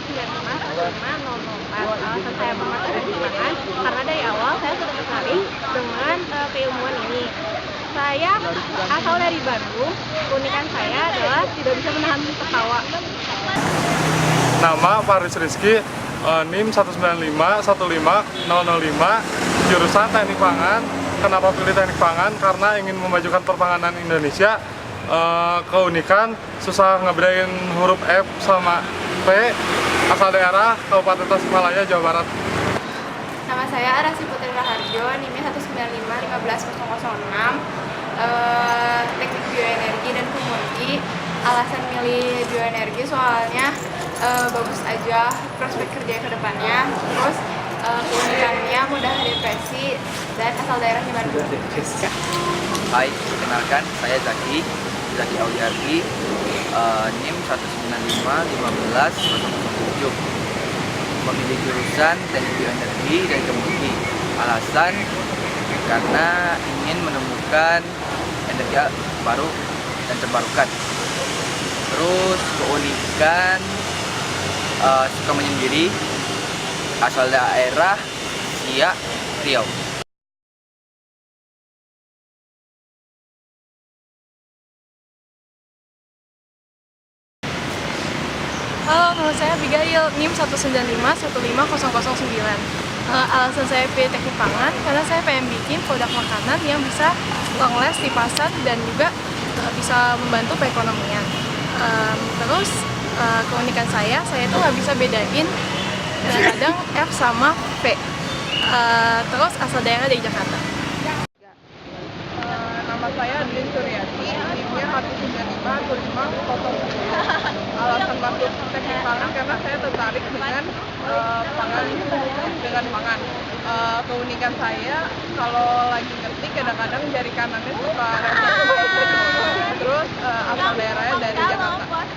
Alasan saya memasuk teknik pangan karena dari awal saya sudah tertarik dengan keilmuan ini. Saya asal dari Bandung, keunikan saya adalah tidak bisa menahan tertawa. Nama Faris Rizky, NIM 195-15005, jurusan Teknik Pangan. Kenapa pilih Teknik Pangan? Karena ingin memajukan perpanganan Indonesia. Keunikan susah ngebedain huruf F sama P. Asal daerah Kabupaten Tasikmalaya, Jawa Barat. Nama saya Rasi Putri Raharjo, NIM 195-15006. Teknik bioenergi dan komoditi. Alasan milih bioenergi soalnya bagus aja prospek kerja ke depannya, terus keunikannya mudah depresi dan asal daerahnya Bandung. Hai, perkenalkan saya Zaki Auliardi, NIM 195-15-007. Memilih jurusan teknik bioenergi dan komoditi. Alasan karena ingin menemukan energi baru dan terbarukan. Terus keunikan suka menyendiri, asal daerah Siak, Riau. Halo, nama saya Abigail, NIM 195-15009. Alasan saya pilih teknik pangan karena saya pengen bikin produk makanan yang bisa long last di pasar dan juga bisa membantu perekonomian. Terus keunikan saya tuh nggak bisa bedain kadang F sama P. Terus asal daerah dari Jakarta. Nama saya Adlin Suryati, NIM-nya 195-15009. Alasan masuk teknik pangan karena saya tertarik dengan pangan. Keunikan saya kalau lagi ngetik kadang-kadang jari kanannya suka refleks. Terus asal daerahnya dari Jakarta.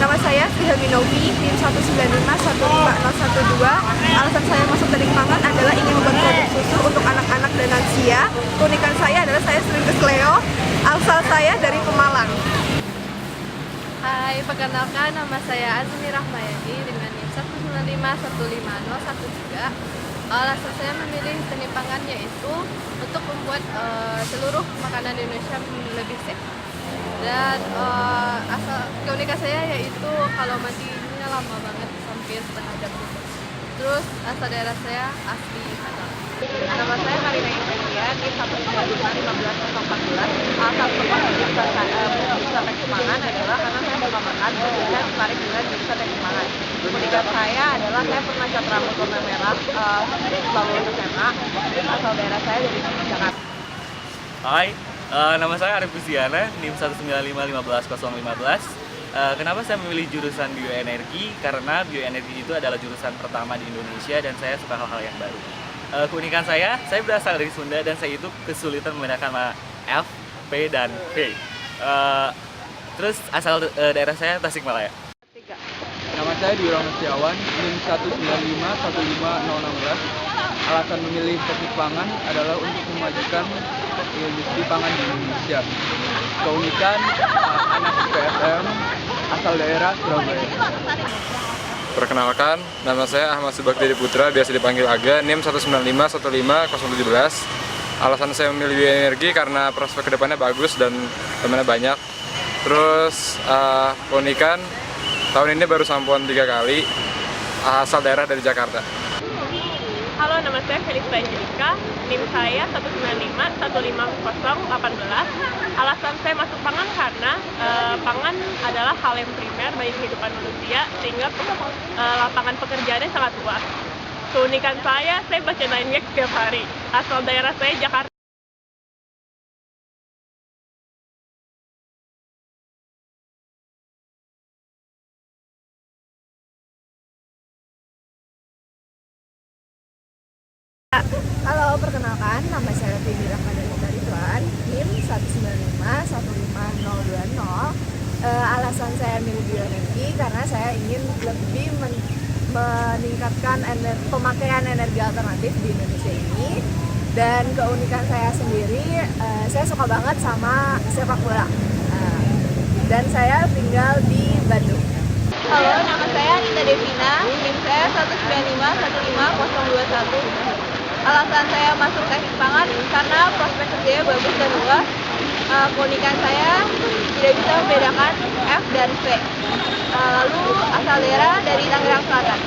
Nama saya Srihelmi Novi, NIM 195-15012. Alasan saya masuk teknik pangan adalah ingin membuat produk susu untuk anak-anak dan lansia. Keunikan saya adalah saya sering kesleo. Asal saya dari Pemalang. Hai, perkenalkan nama saya Azmi Rahmayadi dengan NIM 195-15013. Alasan saya memilih teknik pangan yaitu untuk membuat seluruh makanan di Indonesia lebih sehat. Dan asal keunikan saya yaitu kalau mandinya lama banget, hampir setengah jam gitu. Terus asal daerah saya asli Padang. Nama saya Karina Indonesia, NIM 195-15014. Alasan saya jurusan teknik pangan adalah karena saya suka makan, dan saya tertarik dengan jurusan teknik pangan. Keunikan saya adalah saya pernah cat rambut warna merah lalu SMA. Asal daerah saya dari Jakarta. Hai, nama saya Arif Busiana, NIM 195-15015. Kenapa saya memilih jurusan bioenergi? Karena bioenergi itu adalah jurusan pertama di Indonesia dan saya suka hal-hal yang baru. Keunikan saya berasal dari Sunda dan saya itu kesulitan membedakan mana F, P, dan P. Terus asal daerah saya Tasikmalaya. Nama saya Dwi Rahmat Setiawan, NIM 195-15016. Alasan memilih teknik pangan adalah untuk memajukan industri pangan di Indonesia. Keunikan anak PSM asal daerah Surabaya. Perkenalkan, nama saya Ahmad Subakti Putra, biasa dipanggil Aga, NIM 195-15017. Alasan saya memilih bioenergi karena prospek kedepannya bagus dan temannya banyak. Terus keunikan tahun ini baru sampoan 3 kali, asal daerah dari Jakarta. Halo, nama saya Felix Angelika, NIM saya 195-150-18. Alasan saya masuk pangan karena pangan adalah hal yang primer bagi kehidupan manusia, sehingga lapangan pekerjaannya sangat luas. Keunikan saya baca 9gag setiap hari. Asal daerah saya Jakarta. Halo, perkenalkan, nama saya Tini Rahmadhanita Ridwan, NIM 195-15020. Alasan saya milih bioenergi karena saya ingin lebih meningkatkan pemakaian energi alternatif di Indonesia ini. Dan keunikan saya sendiri, saya suka banget sama sepak bola. Dan saya tinggal di Bandung. Halo, nama saya Anita Devina, NIM saya 195-15021. Alasan saya masuk teknik pangan karena prospek kerjanya bagus dan luas. Keunikan saya tidak bisa membedakan F dan V. Lalu asal daerah dari Tangerang Selatan.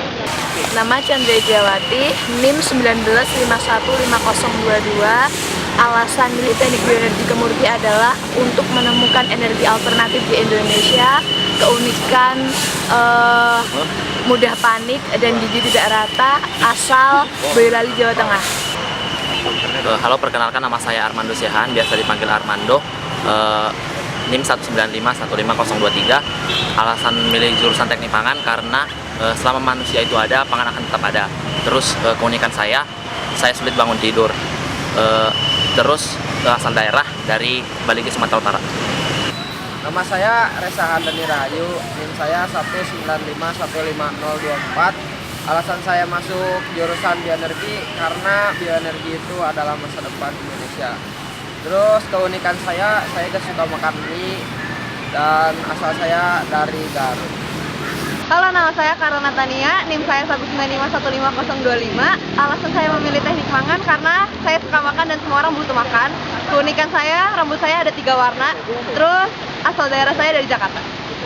Nama Chandra Jawati, NIM 19515022. Alasan milih teknik bioenergi kemurti adalah untuk menemukan energi alternatif di Indonesia. Keunikan mudah panik dan gigi tidak rata, asal Boyolali, Jawa Tengah. Halo, perkenalkan, nama saya Armando Sehan, biasa dipanggil Armando. NIM 195-15023. Alasan milih jurusan teknik pangan karena selama manusia itu ada, pangan akan tetap ada. Terus keunikan saya sulit bangun tidur. Terus asal daerah dari Baligi, Sumatera Utara. Nama saya Reza Handani Rahayu, NIM saya 195-15024. Alasan saya masuk jurusan bioenergi karena bioenergi itu adalah masa depan Indonesia. Terus keunikan saya suka makan mie dan asal saya dari Garut. Halo, nama saya Karona Tania, NIM saya 195-15025. Alasan saya memilih teknik pangan karena saya suka makan dan semua orang butuh makan. Keunikan saya, rambut saya ada 3 warna. Terus asal daerah saya dari Jakarta.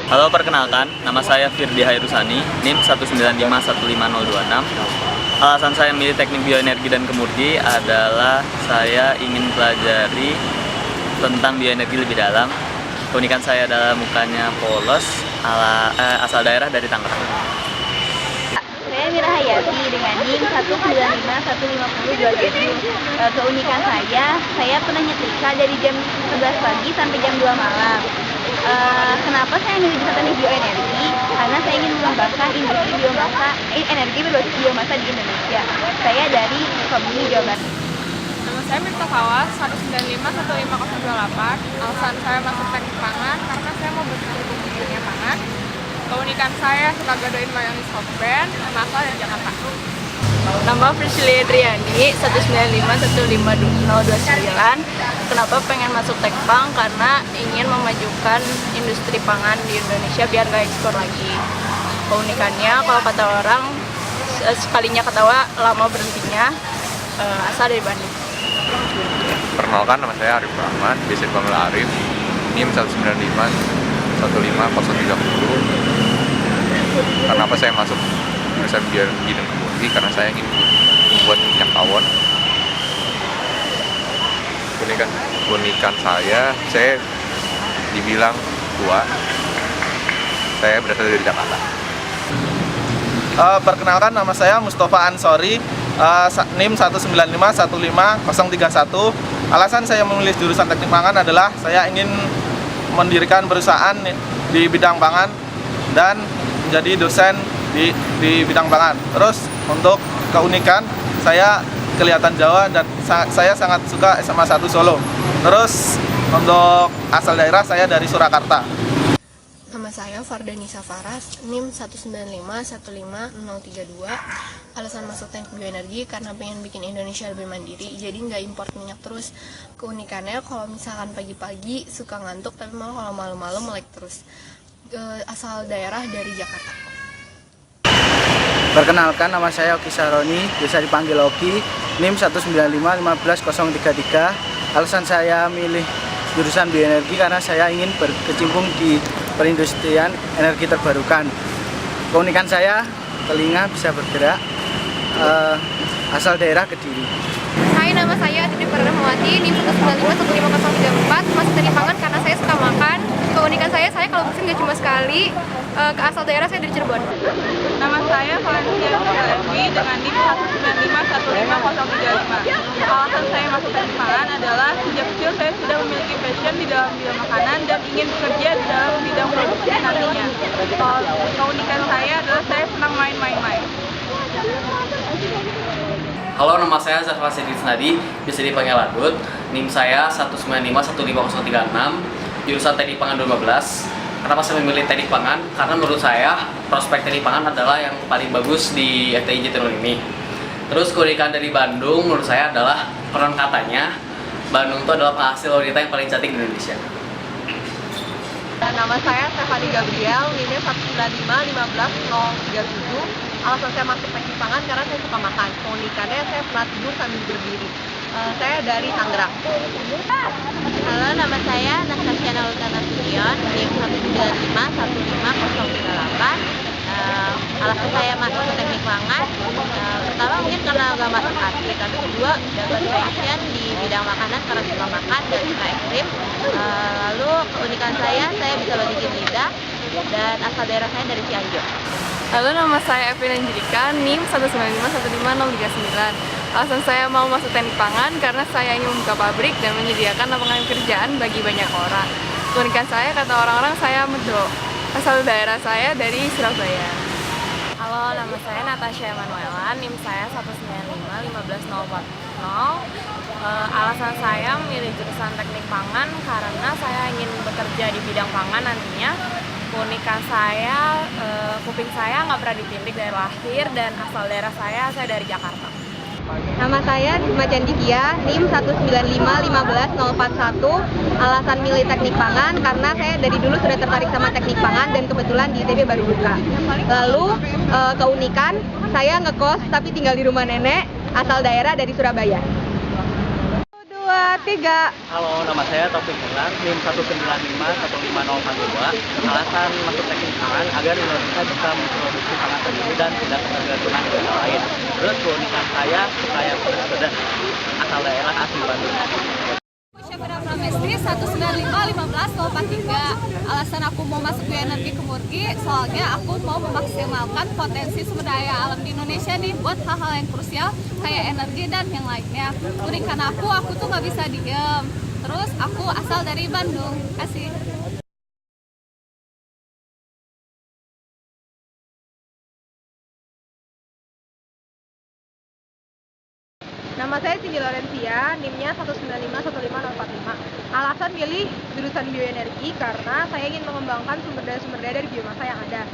Halo, perkenalkan, nama saya Firdi Hairusani, NIM 195-15026. Alasan saya memilih teknik bioenergi dan kemurti adalah saya ingin pelajari tentang bioenergi lebih dalam. Keunikan saya adalah mukanya polos, asal daerah dari Tangerang. Saya Mira Hayati dengan NIM 195-15027. Keunikan saya pernah nyetrika dari jam 11 pagi sampai jam 2 malam. Kenapa saya milih jurusan teknik bioenergi? Karena saya ingin mengembangkan industri energi berbasis biomasa di Indonesia. Saya dari Sukabumi, Jawa Barat. Nama saya Miftah Fawaz, 195-15028. Alasan saya masuk teknik pangan karena saya mau berkecimpung di dunia pangan. Keunikan saya suka gadoin mayonis hotban, asal dari Jakarta. Nama Priscilia Triani, 195-15029. Kenapa pengen masuk tekpang? Karena ingin memajukan industri pangan di Indonesia biar nggak ekspor lagi. Keunikannya, kalau kata orang, sekalinya ketawa lama berhentinya, asal dari Bandung. Perkenalkan, nama saya Arif Rahman, biasa dipanggil Arif, NIM 195-15030. Kenapa saya masuk jurusan bioenergi dan kemurti? Karena saya ingin membuat minyak tawon. Keunikan saya dibilang tua. Saya berasal dari Jakarta. Perkenalkan, nama saya Mustafa Ansori, NIM 195-15031. Alasan saya memilih jurusan teknik pangan adalah saya ingin mendirikan perusahaan di bidang pangan dan menjadi dosen di bidang pangan. Terus untuk keunikan, saya kelihatan Jawa dan saya sangat suka SMA 1 Solo. Terus untuk asal daerah saya dari Surakarta. Nama saya Fardani Safaras, NIM 195-15032. Alasan masuk teknik bioenergi karena pengen bikin Indonesia lebih mandiri, jadi nggak import minyak terus. Keunikannya kalau misalkan pagi-pagi suka ngantuk, tapi malah kalau malam-malam melek terus. Asal daerah dari Jakarta. Perkenalkan, nama saya Oki Saroni, biasa dipanggil Oki, NIM 195-15033. Alasan saya milih jurusan bioenergi karena saya ingin berkecimpung di perindustrian energi terbarukan. Keunikan saya, telinga bisa bergerak, asal daerah Kediri. Hai, nama saya Aditya Pradamawati, NIM 195-15034, masuk teknik pangan karena saya suka makan. Keunikan saya kalau bersin nggak cuma sekali, ke asal daerah saya dari Cirebon. Nama saya Valencia Sukaevi dengan NIM 195-15035. Alasan saya masuk teknik pangan adalah sejak kecil saya sudah memiliki passion di dalam bidang makanan dan ingin bekerja di dalam bidang produksi nantinya. Keunikan saya adalah saya senang main-main. Halo, nama saya Zafar Siddiq Snadi, bisa dipanggil Ladut. NIM saya 195-15036, jurusan Teknik Pangan 2015. Kenapa saya memilih Teknik Pangan? Karena menurut saya prospek Teknik Pangan adalah yang paling bagus di FTI Jatinangor ini. Terus keunikan dari Bandung menurut saya adalah konon katanya Bandung itu adalah penghasil wanita yang paling cantik di Indonesia. Nama saya Stefani Gabriel, NIM-nya 195-15037. Alasan saya masuk teknik pangan karena saya suka makan. Keunikannya saya pernah tidur sambil berdiri. Saya dari Tangerang. Halo, nama saya Nastasia Naultana Sution, NIM 195-15038. Alasan saya masuk ke teknik pangan, pertama mungkin karena nggak masuk asli, tapi kedua dapat passion di bidang makanan karena suka makan dan suka ekstrim. Lalu keunikan saya bisa bikin lidah, dan asal daerah saya dari Cianjur. Halo, nama saya Evin Angelika, NIM 195-15039. Alasan saya mau masuk teknik pangan karena saya ingin membuka pabrik dan menyediakan lapangan pekerjaan bagi banyak orang. Keunikan saya, kata orang-orang, saya medok. Asal daerah saya dari Surabaya. Halo, nama saya Natasha Emanuela, NIM saya 195-15040. Alasan saya memilih jurusan teknik pangan karena saya ingin bekerja di bidang pangan nantinya. Keunikan saya, kuping saya nggak pernah ditindik dari lahir, dan asal daerah saya dari Jakarta. Nama saya Risma Candikia, NIM 195-15041. Alasan milih teknik pangan karena saya dari dulu sudah tertarik sama teknik pangan dan kebetulan di ITB baru buka. Lalu keunikan saya ngekos tapi tinggal di rumah nenek, asal daerah dari Surabaya. 2, 3. Halo, nama saya Taufik Mulan, NIM 195-15042. Alasan masuk teknik pangan agar Indonesia bisa memproduksi pangan sendiri dan tidak ketergantungan negara lain. Terus keunikan saya suka yang pedas, asal daerah asli Bandung. Syafira Pramesti 195-15043. Alasan aku mau masuk bioenergi Kemurgi, soalnya aku mau memaksimalkan potensi sumber daya alam di Indonesia nih buat hal-hal yang krusial kayak energi dan yang lainnya. Keunikan aku tuh nggak bisa diem. Terus aku asal dari Bandung. Kasih. Nama saya Cindy Lorencia, NIM-nya 195-15045. Alasan milih jurusan bioenergi karena saya ingin mengembangkan sumber daya dari biomasa yang ada.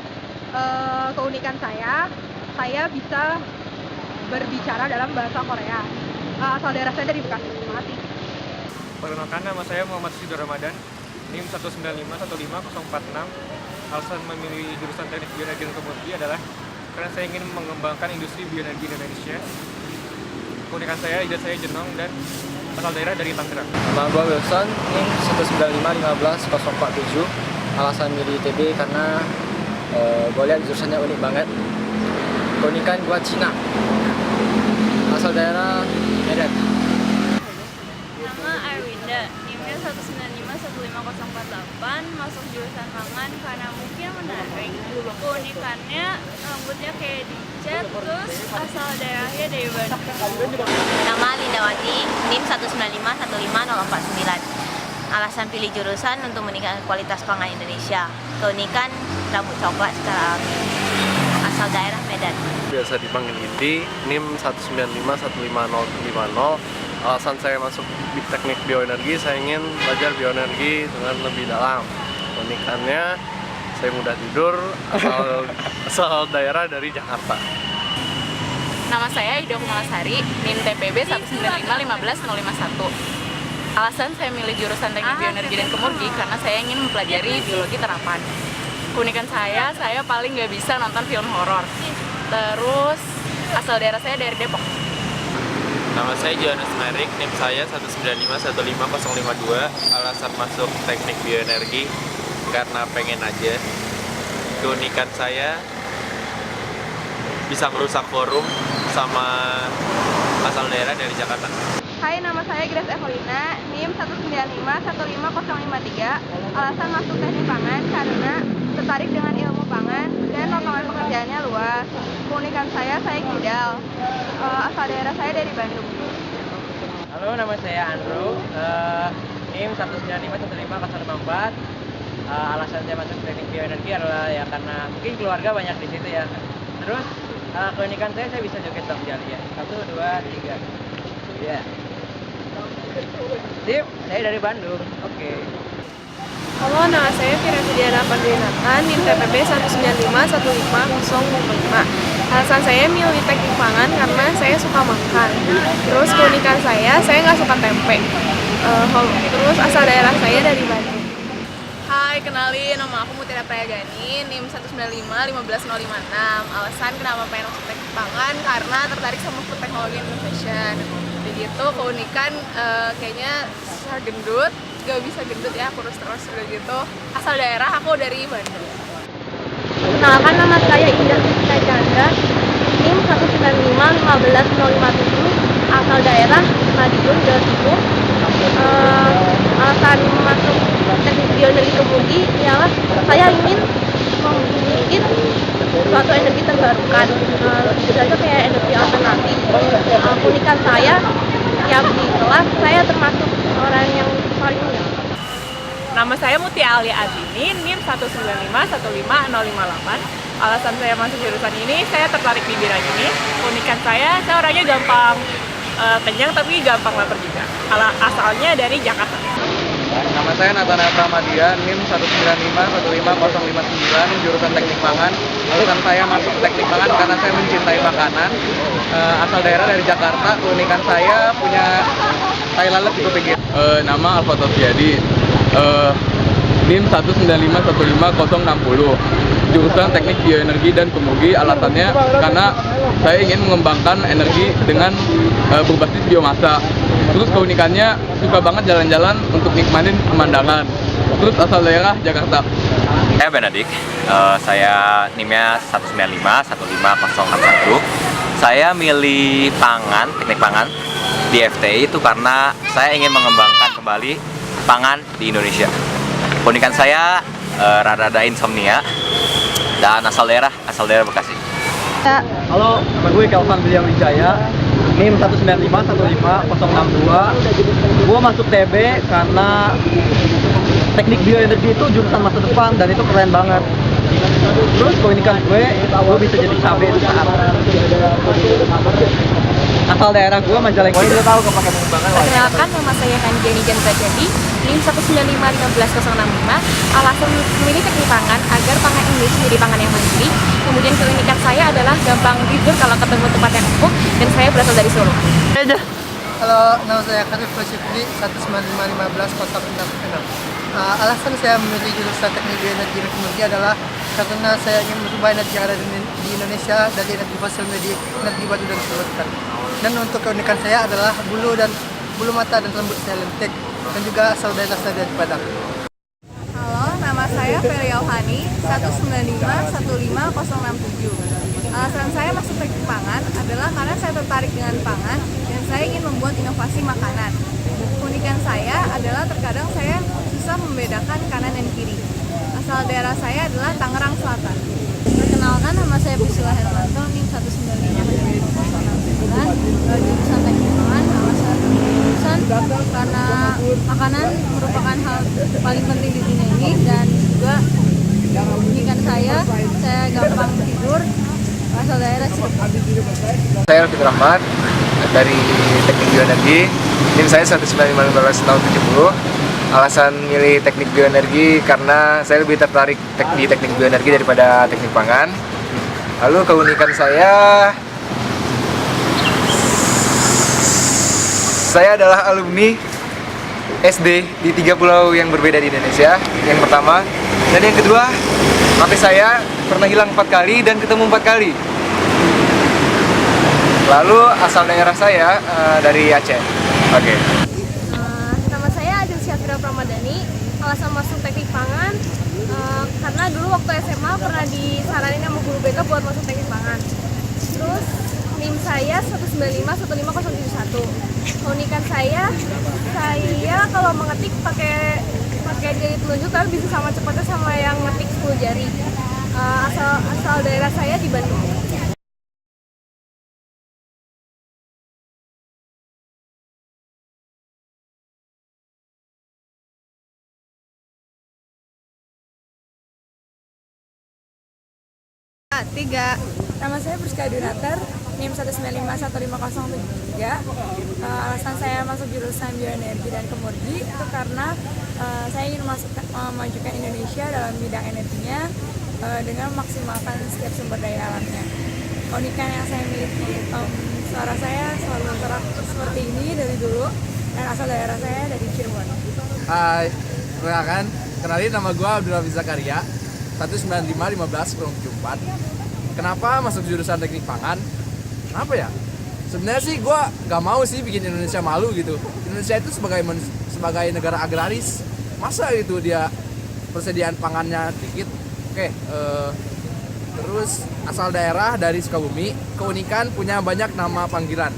Keunikan saya bisa berbicara dalam bahasa Korea. Asal daerah saya dari Bekasi. Terima kasih. Perkenalkan, nama saya Muhammad Sidor Ramadan, NIM 195-15046. Alasan memilih jurusan teknik bioenergi dan kemurni adalah karena saya ingin mengembangkan industri bioenergi di Indonesia. Keunikan saya, ijazah saya Jenong dan asal daerah dari Tangerang. Nama gue Wilson, NIM 195-15047. Alasan milih ITB karena gue lihat jurusannya unik banget. Keunikan gue Cina, asal daerah Medan. Nama Arwinda, NIM-nya 195-15048, masuk jurusan pangan karena mungkin menarik. Keunikannya rambutnya kayak dicat, terus asal daerahnya dari Bandung. Nama Lindawati, NIM 195-15049. Alasan pilih jurusan untuk meningkatkan kualitas pangan Indonesia. Keunikan rambut coklat secara alami. Asal daerah Medan. Biasa dipanggil Indi, NIM 195-15050. Alasan saya masuk teknik bioenergi, saya ingin belajar bioenergi dengan lebih dalam. Keunikannya, saya mudah tidur, asal daerah dari Jakarta. Nama saya Ida Kumalasari, NIM TPB 195-15051. Alasan saya milih jurusan teknik bioenergi dan kemurgi karena saya ingin mempelajari biologi terapan. Keunikan saya paling nggak bisa nonton film horor. Terus asal daerah saya dari Depok. Nama saya Johannes Merik, NIM saya 195-15052. Alasan masuk teknik bioenergi karena pengen aja. Keunikan saya bisa merusak forum sama asal daerah dari Jakarta. Hai, nama saya Grace Evelina, NIM 195-15053. Alasan masuk teknik pangan karena tertarik dengan ilmu pangan dan lapangan pekerjaannya luas. Keunikan saya gidal. Asal daerah saya dari Bandung. Halo, nama saya Andrew, NIM 195-15054. Alasan saya masuk teknik bioenergi adalah ya karena mungkin keluarga banyak di situ ya. Terus keunikan saya bisa joget dong jali ya. 1, 2, 3. Ya. Sip, saya dari Bandung. Oke. Halo, nama saya Fira Fidiana Pandrinatan, NIM TPB 195-15005. Alasan saya milih teknik pangan karena saya suka makan. Terus keunikan saya nggak suka tempe. Terus asal daerah saya dari Bandung. Hai, kenalin, nama aku Mutiara Prayagani, NIM 195-15056. Alasan kenapa pengen masuk teknik pangan karena tertarik sama food technology and innovation. Jadi itu keunikan kayaknya susah gendut, gak bisa gendut ya, kurus terus udah gitu. Asal daerah aku dari Bandung. Kenalkan, nama saya Indah Sita Chandra, NIM 195-15057, asal daerah Madiun, Jawa Timur. Alasan masuk teknik bioenergi Kemudi ialah saya ingin membuat suatu energi terbarukan, lebih saja kayak energi alternatif. Keunikan saya tiap di kelas saya termasuk orang yang paling muda. Nama saya Mutia Alia Azini, NIM 195-15058. Alasan saya masuk jurusan ini, saya tertarik di bidang ini. Keunikan saya orangnya gampang kenyang tapi gampang lapar juga. Asalnya dari Jakarta. Nama saya Nathanael Pramadian, NIM 195-15059, jurusan teknik pangan. Alasan saya masuk teknik pangan karena saya mencintai makanan. Asal daerah dari Jakarta, keunikan saya punya tai lalat di kuping. Nama Alfa Tofiadi, NIM 195-15060, jurusan teknik bioenergi dan kemudi. Alasannya karena saya ingin mengembangkan energi dengan berbasis biomasa. Terus keunikannya suka banget jalan-jalan untuk nikmatin pemandangan. Terus asal daerah Jakarta. Saya Benedik, saya NIM-nya 195-15061. Saya milih pangan, teknik pangan di FTI itu karena saya ingin mengembangkan kembali pangan di Indonesia. Keunikan saya rada-rada insomnia dan asal daerah Bekasi. Halo, nama gue Kelvin William Wijaya, NIM 195-15062. Gue masuk TB karena teknik bioenergi itu jurusan masa depan dan itu keren banget. Terus keunikan gue bisa jadi cabai di saat asal daerah gue Majalengka. Gue tahu kepake pengembangan. Perkenalkan, nama saya Hanjani Jandra Jadi, NIM 195-15065. Alasan memilih teknik pangan agar pangan Indonesia menjadi pangan yang mandiri. Kemudian keunikan saya adalah gampang tidur kalau ketemu tempat yang empuk, dan saya berasal dari Solo. Halo, nama saya Karif Rosyifli, 195-15066. Alasan saya memilih jurusan teknik bioenergi dan kemudi adalah karena saya ingin merubah energi yang ada di Indonesia dari energi fosil menjadi energi baru dan terbarukan. Dan untuk keunikan saya adalah bulu mata dan rambut saya lentik, dan juga asal daerah saya dari Padang. Halo, nama saya Feli Auhani, 195-15067. Alasan saya masuk teknik pangan adalah karena saya tertarik dengan pangan dan saya ingin membuat inovasi makanan. Keunikan saya adalah terkadang saya susah membedakan kanan dan kiri. Asal daerah saya adalah Tangerang Selatan. Perkenalkan, nama saya Priscilla Hermanto, NIM 195-15069, jurusan teknik pangan. Alasan jurusan karena makanan merupakan hal paling penting di dunia ini, dan juga keunikan saya gampang tidur. Asal daerah sih. Saya Alfit Rahmat dari teknik bioenergi, NIM saya 195-15070. Alasan milih teknik bioenergi karena saya lebih tertarik di teknik bioenergi daripada teknik pangan. Lalu keunikan saya adalah alumni SD di 3 pulau yang berbeda di Indonesia, yang pertama. Dan yang kedua, HP saya pernah hilang 4 kali dan ketemu 4 kali. Lalu asal daerah saya dari Aceh. Oke. Nama saya Adil Syafira Pramadani. Alasan masuk teknik pangan karena dulu waktu SMA pernah disaranin sama guru BK buat masuk teknik pangan. Terus NIM saya 195-15071. Keunikan saya kalau mengetik pakai jari telunjuk tapi bisa sama cepatnya sama yang ngetik 10 jari. Asal daerah saya di Bandung. Tiga. Nama saya Priska Dunater, NIM 195-15073. Alasan saya masuk jurusan bioenergi dan kemurgi itu karena saya ingin memajukan Indonesia dalam bidang energinya dengan memaksimalkan setiap sumber daya alamnya. Keunikan yang saya miliki, suara saya selalu serak seperti ini dari dulu, dan asal daerah saya dari Cirebon. Hai, perkenalkan, kenalin nama gue Abdullah Zakaria, 195-15-74. Kenapa masuk jurusan teknik pangan? Kenapa ya? Sebenarnya sih gue gak mau sih bikin Indonesia malu gitu. Indonesia itu sebagai negara agraris, masa gitu dia persediaan pangannya dikit. Oke, terus asal daerah dari Sukabumi, keunikan punya banyak nama panggilan.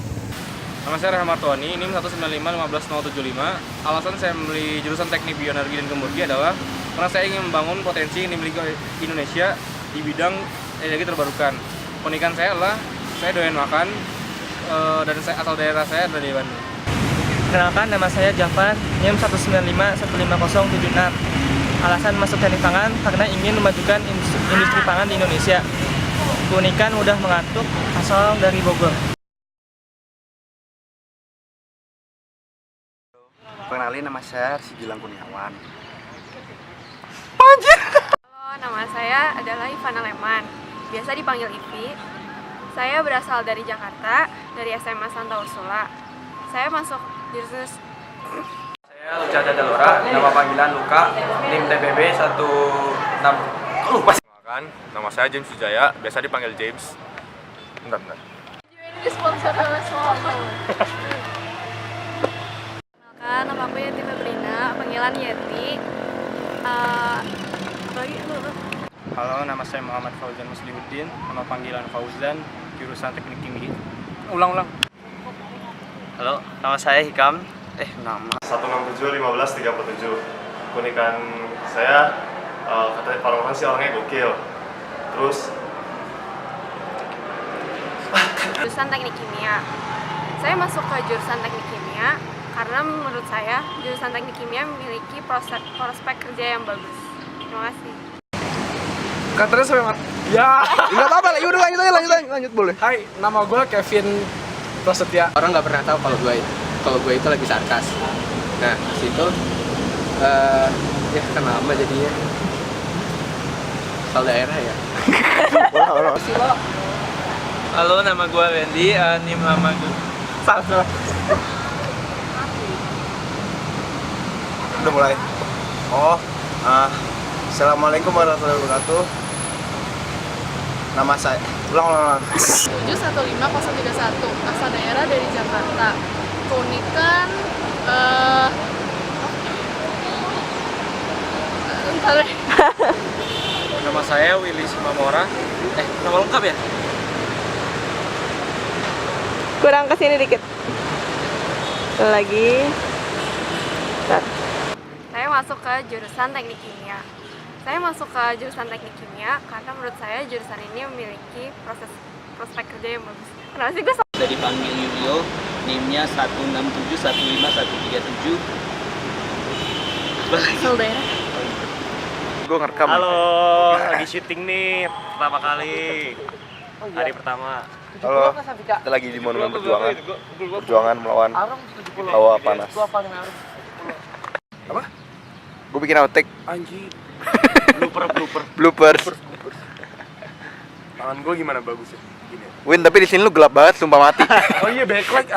Nama saya Rahmat Tony, NIM 195-15075. Alasan saya memilih jurusan teknik bioenergi dan kemurgi adalah karena saya ingin membangun potensi yang dimiliki Indonesia di bidang energi terbarukan. Keunikan saya adalah saya doyan makan dan asal daerah saya dari Bandung. Perkenalkan, nama saya Jafar, NIM 195-15076. Alasan masuk teknik pangan karena ingin memajukan industri pangan di Indonesia. Keunikan mudah mengantuk, asal dari Bogor. Kenalin, nama saya Sigilang Kurniawan. Halo, nama saya adalah Ivana Leman, biasa dipanggil Ivi. Saya berasal dari Jakarta, dari SMA Santa Ursula. Saya masuk jurusan. Saya Luca Dadalora, nama panggilan Luka, NIM TPB 16. Lupa. Nama saya James Wijaya, biasa dipanggil James. Bentar. Ini sponsor oleh Solo. Nama aku Yeti Febrina, panggilan Yeti. Halo, nama saya Muhammad Fauzan Muslimuddin, nama panggilan Fauzan, jurusan teknik kimia. Ulang. Halo, nama saya Hikam. Nama 167-15-37. Keunikan saya, kata orang-orang sih orangnya gokil. Terus Jurusan teknik kimia. Saya masuk ke jurusan teknik kimia karena menurut saya jurusan teknik kimia memiliki prospek kerja yang bagus. Terima kasih. Katanya sampai mati. Ya, nggak apa-apa lah. Yaudah lanjut boleh. Hai, nama gue Kevin Prasetya. Orang nggak pernah tahu kalau gue itu lagi sarkas. Nah, situ ya kenapa jadinya asal daerah ya. Halo, nama gue Wendy, NIM nama gue. Salah. udah mulai. Assalamualaikum warahmatullahi wabarakatuh. Nama saya ulang. 715-031, asal daerah dari Jakarta. Keunikan Nama saya Willy Simamora. Nama lengkap ya? Kurang kesini dikit. Lagi. Saya masuk ke jurusan teknik kimia. Saya masuk ke jurusan teknik kimia karena menurut saya jurusan ini memiliki prospek kerja yang bagus. Kenapa sih gue Sudah dipanggil Yulio, NIM-nya 167-15137. asal daerah. Gue ngerekam. Halo, lagi syuting nih pertama kali. Hari pertama. Halo, kita lagi di Monumen Perjuangan melawan hawa panas. Apa? Gue bikin outtake. Anjir. Blooper. Tangan gue gimana bagusnya? Win, tapi di sini lu gelap banget, sumpah mati. Oh iya, backlight.